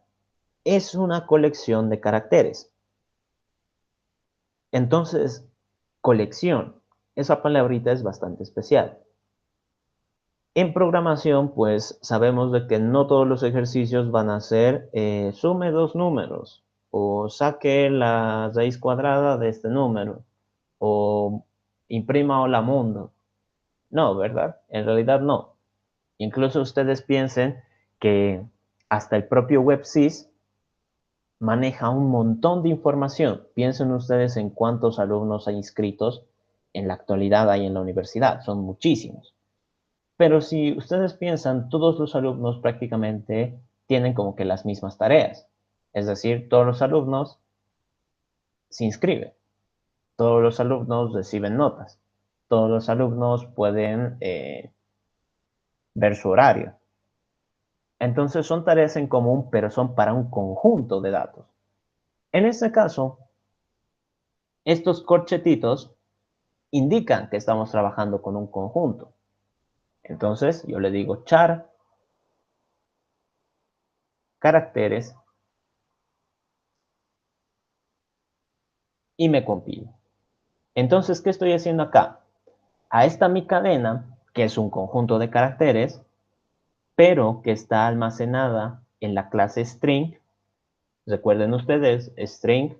es una colección de caracteres? Entonces, colección, esa palabrita es bastante especial. En programación, pues sabemos de que no todos los ejercicios van a ser sume dos números o saque la raíz cuadrada de este número o imprima hola mundo. No, ¿verdad? En realidad no. Incluso ustedes piensen que hasta el propio WebSys maneja un montón de información. Piensen ustedes en cuántos alumnos hay inscritos en la actualidad hay en la universidad. Son muchísimos. Pero si ustedes piensan, todos los alumnos prácticamente tienen como que las mismas tareas. Es decir, todos los alumnos se inscriben. Todos los alumnos reciben notas. Todos los alumnos pueden ver su horario. Entonces son tareas en común, pero son para un conjunto de datos. En este caso, estos corchetitos indican que estamos trabajando con un conjunto. Entonces yo le digo char caracteres y me compilo. Entonces, ¿qué estoy haciendo acá? A esta mi cadena, que es un conjunto de caracteres, pero que está almacenada en la clase string. Recuerden ustedes, string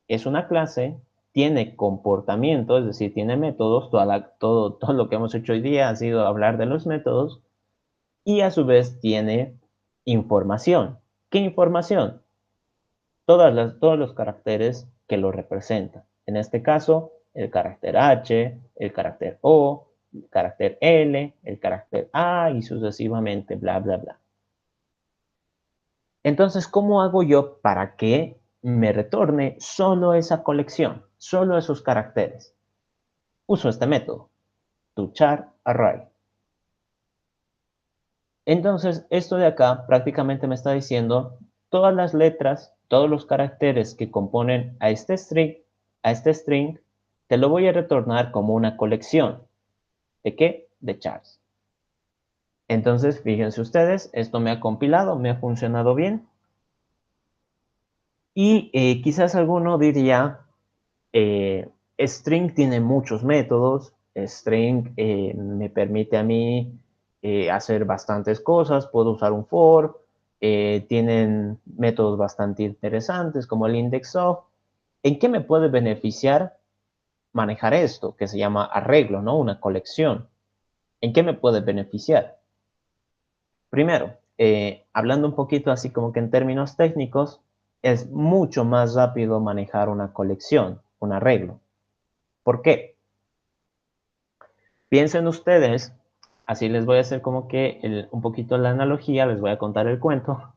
es una clase, tiene comportamiento, es decir, tiene métodos, todo lo que hemos hecho hoy día ha sido hablar de los métodos, y a su vez tiene información. ¿Qué información? Todos los caracteres que lo representan. En este caso, el carácter H, el carácter O, el carácter L, el carácter A y sucesivamente, bla, bla, bla. Entonces, ¿cómo hago yo para que me retorne solo esa colección, solo esos caracteres? Uso este método, toChar_array. Entonces, esto de acá prácticamente me está diciendo todas las letras, todos los caracteres que componen a este string, te lo voy a retornar como una colección. ¿De qué? De chars. Entonces, fíjense ustedes, esto me ha compilado, me ha funcionado bien. Y quizás alguno diría, string tiene muchos métodos, string me permite a mí hacer bastantes cosas, puedo usar un for, tienen métodos bastante interesantes como el index_of. ¿En qué me puede beneficiar manejar esto, que se llama arreglo, ¿no? Una colección? ¿En qué me puede beneficiar? Primero, hablando un poquito así como que en términos técnicos, es mucho más rápido manejar una colección, un arreglo. ¿Por qué? Piensen ustedes, así les voy a hacer como que un poquito la analogía, les voy a contar el cuento.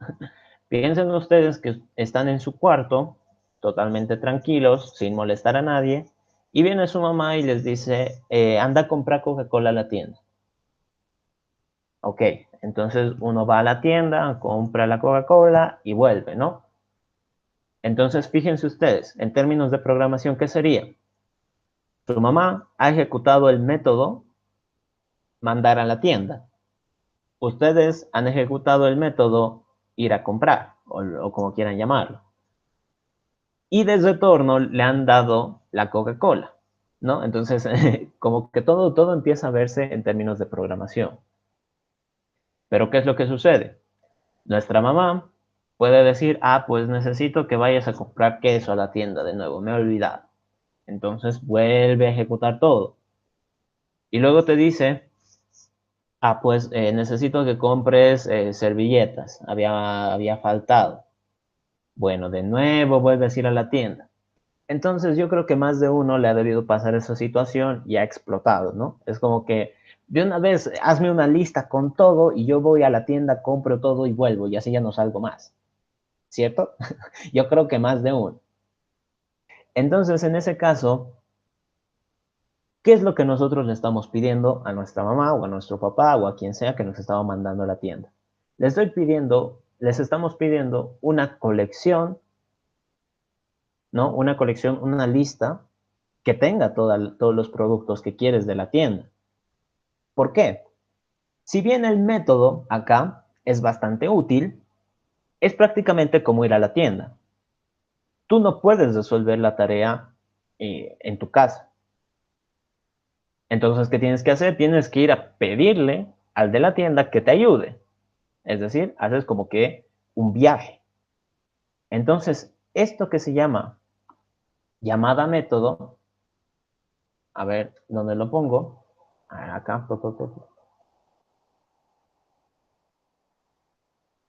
Piensen ustedes que están en su cuarto, totalmente tranquilos, sin molestar a nadie, y viene su mamá y les dice, anda a comprar Coca-Cola a la tienda. Ok, entonces uno va a la tienda, compra la Coca-Cola y vuelve, ¿no? Entonces fíjense ustedes, en términos de programación, ¿qué sería? Su mamá ha ejecutado el método mandar a la tienda. Ustedes han ejecutado el método ir a comprar, o como quieran llamarlo. Y de retorno le han dado la Coca-Cola, ¿no? Entonces, como que todo empieza a verse en términos de programación. Pero ¿qué es lo que sucede? Nuestra mamá puede decir, pues necesito que vayas a comprar queso a la tienda de nuevo, me he olvidado. Entonces vuelve a ejecutar todo. Y luego te dice, pues necesito que compres servilletas, había faltado. Bueno, de nuevo vuelves a ir a la tienda. Entonces yo creo que más de uno le ha debido pasar esa situación y ha explotado, ¿no? Es como que de una vez hazme una lista con todo y yo voy a la tienda, compro todo y vuelvo y así ya no salgo más. ¿Cierto? Yo creo que más de uno. Entonces, en ese caso, ¿qué es lo que nosotros le estamos pidiendo a nuestra mamá o a nuestro papá o a quien sea que nos estaba mandando a la tienda? Les estamos pidiendo una colección, ¿no? Una colección, una lista que tenga todos los productos que quieres de la tienda. ¿Por qué? Si bien el método acá es bastante útil, es prácticamente como ir a la tienda. Tú no puedes resolver la tarea en tu casa. Entonces, ¿qué tienes que hacer? Tienes que ir a pedirle al de la tienda que te ayude. Es decir, haces como que un viaje. Entonces, esto que se llama llamada método, a ver, ¿dónde lo pongo? Acá.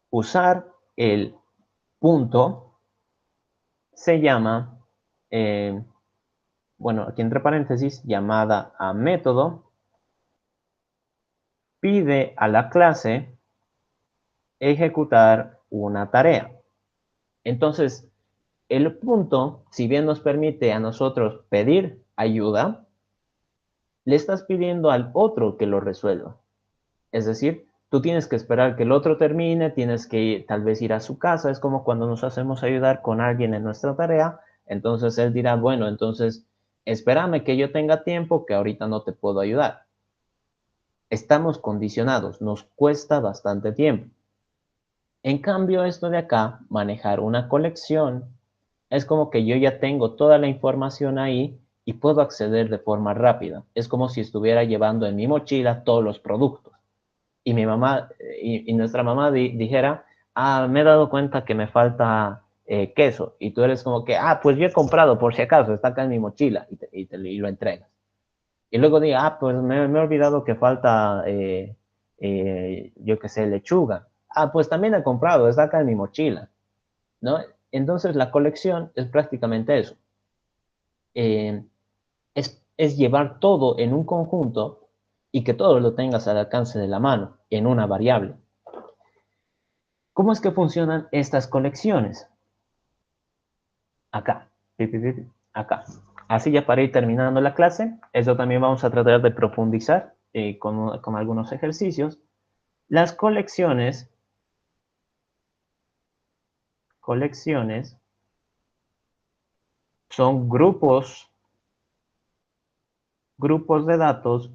Usar el punto se llama, bueno, aquí entre paréntesis, llamada a método, pide a la clase ejecutar una tarea. Entonces, el punto, si bien nos permite a nosotros pedir ayuda, le estás pidiendo al otro que lo resuelva. Es decir, tú tienes que esperar que el otro termine, tienes que tal vez ir a su casa, es como cuando nos hacemos ayudar con alguien en nuestra tarea, entonces él dirá, bueno, entonces espérame que yo tenga tiempo, que ahorita no te puedo ayudar. Estamos condicionados, nos cuesta bastante tiempo. En cambio, esto de acá, manejar una colección, es como que yo ya tengo toda la información ahí y puedo acceder de forma rápida. Es como si estuviera llevando en mi mochila todos los productos. Y mi mamá, y nuestra mamá dijera, me he dado cuenta que me falta queso. Y tú eres como que, pues yo he comprado por si acaso, está acá en mi mochila y lo entregas. Y luego diga, pues me he olvidado que falta, yo qué sé, lechuga. Pues también he comprado, está acá en mi mochila, ¿no? Entonces la colección es prácticamente eso. Eh, es llevar todo en un conjunto y que todo lo tengas al alcance de la mano en una variable. ¿Cómo es que funcionan estas colecciones? Acá, acá. Así ya para ir terminando la clase, eso también vamos a tratar de profundizar con algunos ejercicios. Las colecciones son grupos de datos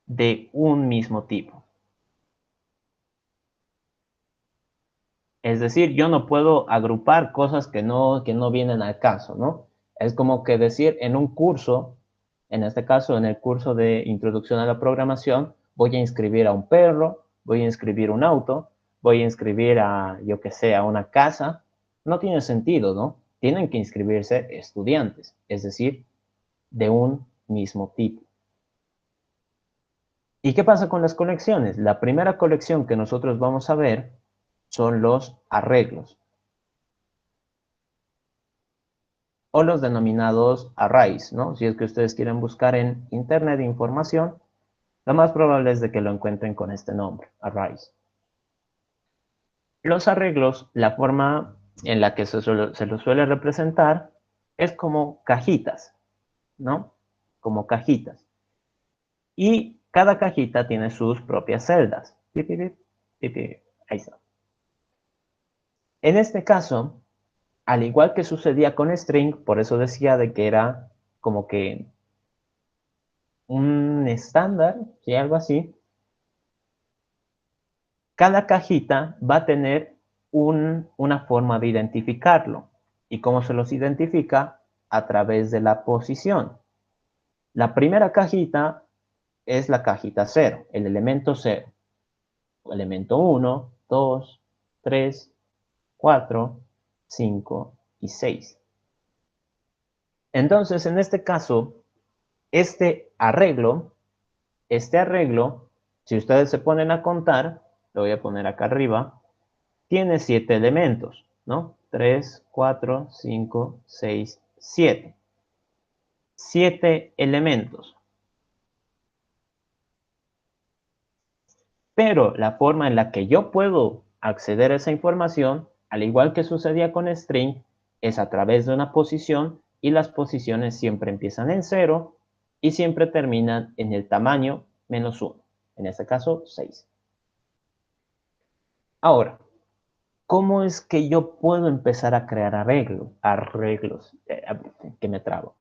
de un mismo tipo. Es decir, yo no puedo agrupar cosas que no vienen al caso, ¿no? Es como que decir en un curso, en este caso en el curso de Introducción a la Programación, voy a inscribir a un perro, voy a inscribir un auto, voy a inscribir a, yo que sé, a una casa. No tiene sentido, ¿no? Tienen que inscribirse estudiantes, es decir, de un mismo tipo. ¿Y qué pasa con las colecciones? La primera colección que nosotros vamos a ver son los arreglos, o los denominados arrays, ¿no? Si es que ustedes quieren buscar en internet información, lo más probable es de que lo encuentren con este nombre, arrays. Los arreglos, la forma en la que se los suele representar es como cajitas, ¿no? Como cajitas. Y cada cajita tiene sus propias celdas. Ahí está. En este caso, al igual que sucedía con string, por eso decía de que era como que un estándar, ¿sí? Algo así. Cada cajita va a tener una forma de identificarlo. ¿Y cómo se los identifica? A través de la posición. La primera cajita es la cajita 0, el elemento 0. Elemento 1, 2, 3, 4, 5 y 6. Entonces, en este caso, este arreglo, si ustedes se ponen a contar, lo voy a poner acá arriba, tiene 7 elementos, ¿no? 3, 4, 5, 6, 7. 7 elementos. Pero la forma en la que yo puedo acceder a esa información, al igual que sucedía con string, es a través de una posición y las posiciones siempre empiezan en 0 y siempre terminan en el tamaño menos 1. En este caso, 6. Ahora, ¿cómo es que yo puedo empezar a crear arreglos? Que me trabo.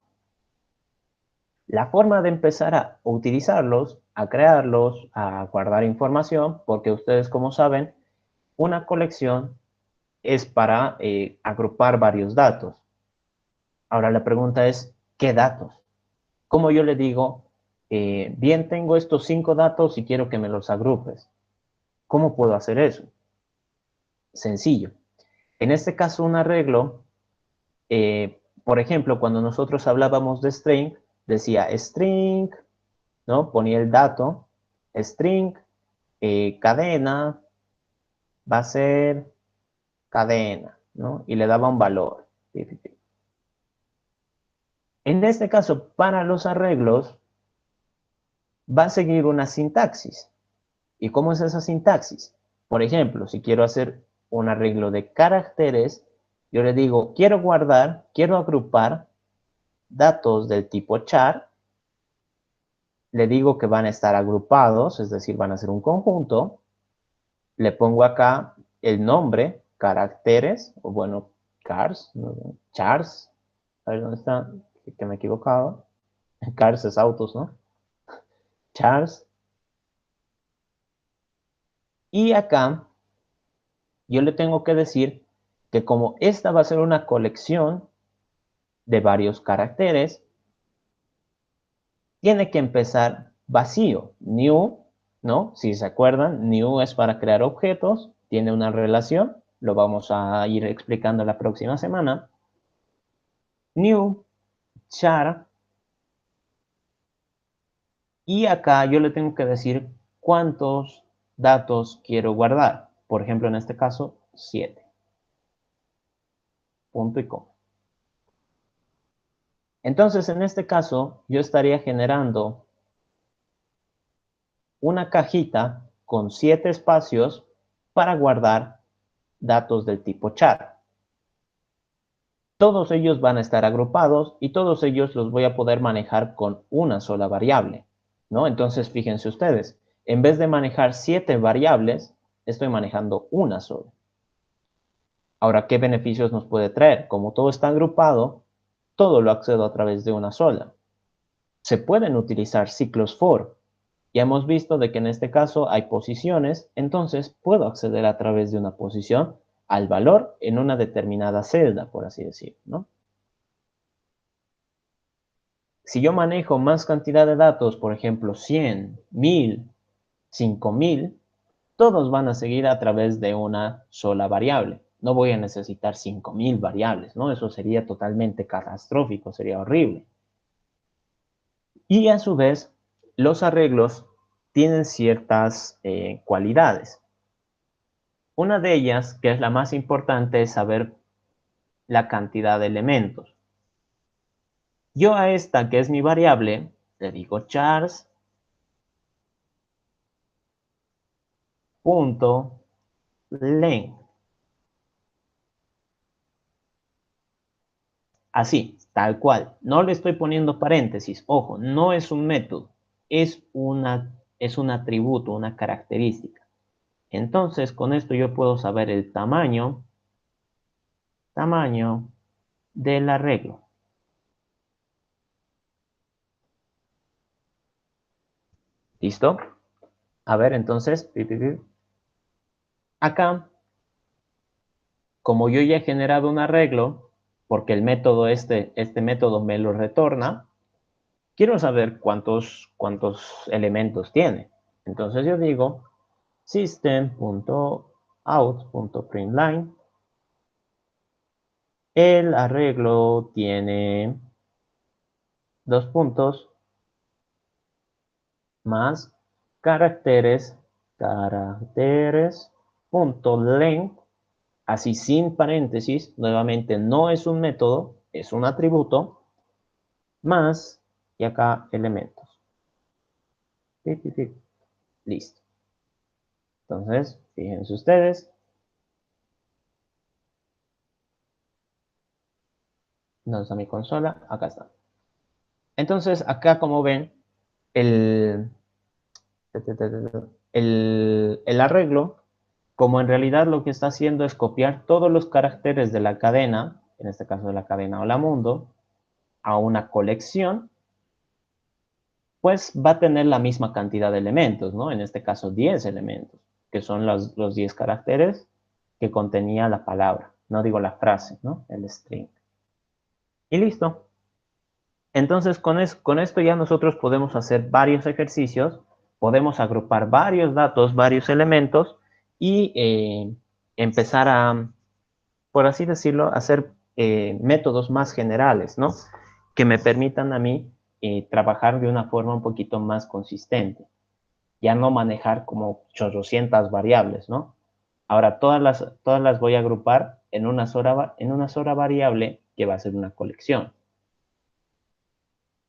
La forma de empezar a utilizarlos, a crearlos, a guardar información, porque ustedes como saben, una colección es para agrupar varios datos. Ahora la pregunta es, ¿qué datos? ¿Cómo yo le digo, bien, tengo estos 5 datos y quiero que me los agrupes? ¿Cómo puedo hacer eso? Sencillo. En este caso, un arreglo, por ejemplo, cuando nosotros hablábamos de string, decía string, ¿no? Ponía el dato, string, cadena, va a ser cadena, ¿no? Y le daba un valor. En este caso, para los arreglos, va a seguir una sintaxis. ¿Y cómo es esa sintaxis? Por ejemplo, si quiero hacer un arreglo de caracteres, yo le digo, quiero agrupar datos del tipo char, le digo que van a estar agrupados, es decir, van a ser un conjunto, le pongo acá el nombre, caracteres, o bueno, cars, chars, a ver dónde está, que me he equivocado, cars es autos, ¿no? Chars, y acá yo le tengo que decir que como esta va a ser una colección de varios caracteres, tiene que empezar vacío, new, ¿no? Si se acuerdan, new es para crear objetos, tiene una relación, lo vamos a ir explicando la próxima semana. New, char, y acá yo le tengo que decir cuántos datos quiero guardar. Por ejemplo, en este caso, 7. punto y coma. Entonces, en este caso, yo estaría generando una cajita con 7 espacios para guardar datos del tipo char. Todos ellos van a estar agrupados y todos ellos los voy a poder manejar con una sola variable, ¿no? Entonces, fíjense ustedes, en vez de manejar 7 variables, estoy manejando una sola. Ahora, ¿qué beneficios nos puede traer? Como todo está agrupado, todo lo accedo a través de una sola. Se pueden utilizar ciclos for. Ya hemos visto de que en este caso hay posiciones, entonces puedo acceder a través de una posición al valor en una determinada celda, por así decirlo, ¿no? Si yo manejo más cantidad de datos, por ejemplo, 100, 1000, 5000, todos van a seguir a través de una sola variable. No voy a necesitar 5000 variables, ¿no? Eso sería totalmente catastrófico, sería horrible. Y a su vez, los arreglos tienen ciertas cualidades. Una de ellas, que es la más importante, es saber la cantidad de elementos. Yo a esta, que es mi variable, le digo chars punto length. Así, tal cual. No le estoy poniendo paréntesis. Ojo, no es un método, es un atributo, una característica. Entonces, con esto yo puedo saber el tamaño del arreglo. ¿Listo? A ver, entonces, acá, como yo ya he generado un arreglo, porque el método este método me lo retorna, quiero saber cuántos elementos tiene. Entonces yo digo system.out.println. El arreglo tiene 2 puntos más punto length, así sin paréntesis, nuevamente no es un método, es un atributo, más, y acá elementos. Listo. Entonces, fíjense ustedes. ¿Dónde está mi consola? Acá está. Entonces, acá como ven, el arreglo, como en realidad lo que está haciendo es copiar todos los caracteres de la cadena, en este caso de la cadena Hola Mundo, a una colección, pues va a tener la misma cantidad de elementos, ¿no? En este caso 10 elementos, que son los 10 caracteres que contenía la palabra, no digo la frase, ¿no? El string. Y listo. Entonces, con esto ya nosotros podemos hacer varios ejercicios, podemos agrupar varios datos, varios elementos y empezar a, por así decirlo, hacer métodos más generales, ¿no? Que me permitan a mí trabajar de una forma un poquito más consistente. Ya no manejar como 800 variables, ¿no? Ahora todas las voy a agrupar en una sola variable que va a ser una colección.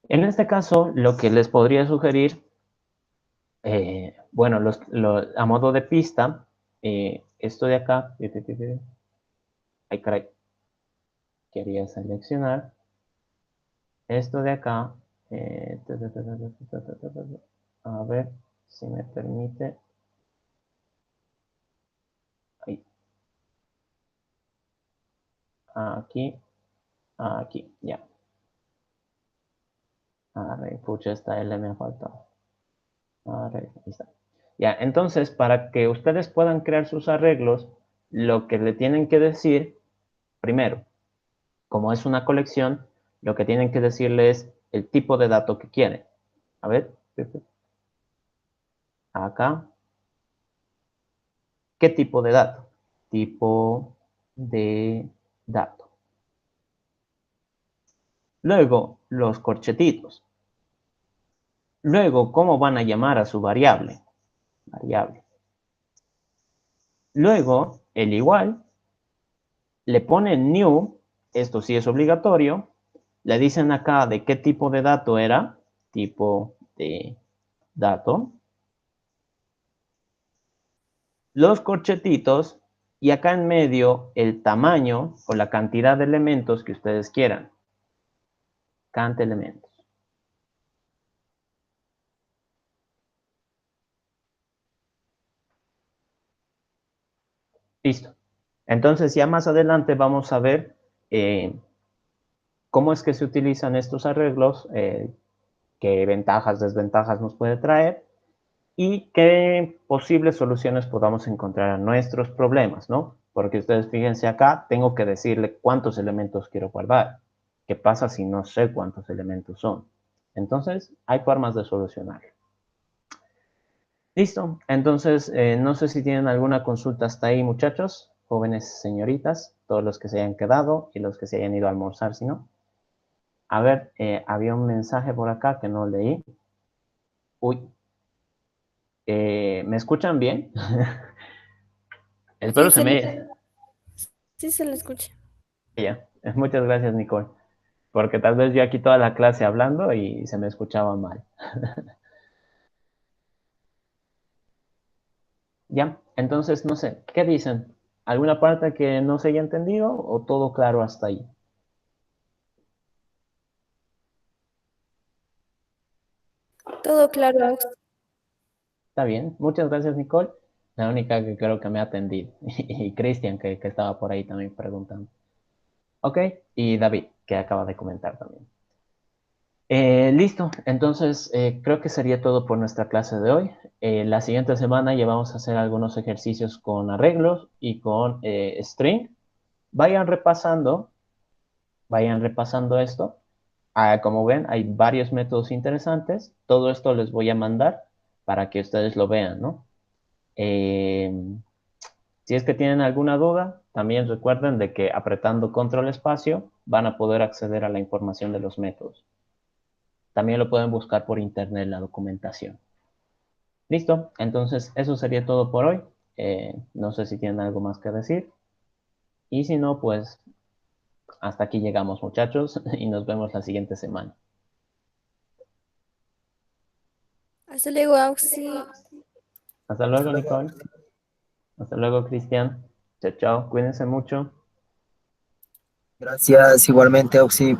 En este caso, lo que les podría sugerir, bueno, a modo de pista, esto de acá, ay caray, quería seleccionar esto de acá, a ver si me permite, ahí, aquí, aquí, ya. A ver, pucha, esta L me ha faltado. A ver, ahí está. Ya, entonces, para que ustedes puedan crear sus arreglos, lo que le tienen que decir, primero, como es una colección, lo que tienen que decirle es el tipo de dato que quieren. A ver, acá. ¿Qué tipo de dato? Tipo de dato. Luego, los corchetitos. Luego, ¿cómo van a llamar a su variable? Variable. Luego, el igual, le ponen new esto sí es obligatorio. Le dicen acá de qué tipo de dato era, tipo de dato, los corchetitos y acá en medio el tamaño o la cantidad de elementos que ustedes quieran. Canta elementos. Listo. Entonces ya más adelante vamos a ver cómo es que se utilizan estos arreglos, qué ventajas, desventajas nos puede traer y qué posibles soluciones podamos encontrar a nuestros problemas, ¿no? Porque ustedes fíjense acá, tengo que decirle cuántos elementos quiero guardar. ¿Qué pasa si no sé cuántos elementos son? Entonces, hay formas de solucionarlo. Listo, entonces no sé si tienen alguna consulta hasta ahí, muchachos, jóvenes señoritas, todos los que se hayan quedado y los que se hayan ido a almorzar, si no. A ver, había un mensaje por acá que no leí. Uy, ¿me escuchan bien? Espero Sí, se me... sí se lo escucha. Ya. Muchas gracias, Nicole, porque tal vez yo aquí toda la clase hablando y se me escuchaba mal. Ya, entonces, no sé, ¿qué dicen? ¿Alguna parte que no se haya entendido o todo claro hasta ahí? Todo claro. Está bien, muchas gracias, Nicole. La única que creo que me ha atendido. Y Cristian, que estaba por ahí también preguntando. Ok, y David, que acaba de comentar también. Listo, entonces creo que sería todo por nuestra clase de hoy. La siguiente semana ya vamos a hacer algunos ejercicios con arreglos y con string. Vayan repasando esto. Como ven, hay varios métodos interesantes. Todo esto les voy a mandar para que ustedes lo vean, ¿no? Eh, si es que tienen alguna duda, también recuerden de que apretando control espacio van a poder acceder a la información de los métodos. También lo pueden buscar por internet la documentación. Listo, entonces eso sería todo por hoy. No sé si tienen algo más que decir. Y si no, pues hasta aquí llegamos, muchachos, y nos vemos la siguiente semana. Hasta luego, Auxi. Hasta luego, Nicole. Hasta luego, Cristian. Chao, chao. Cuídense mucho. Gracias igualmente, Oxy.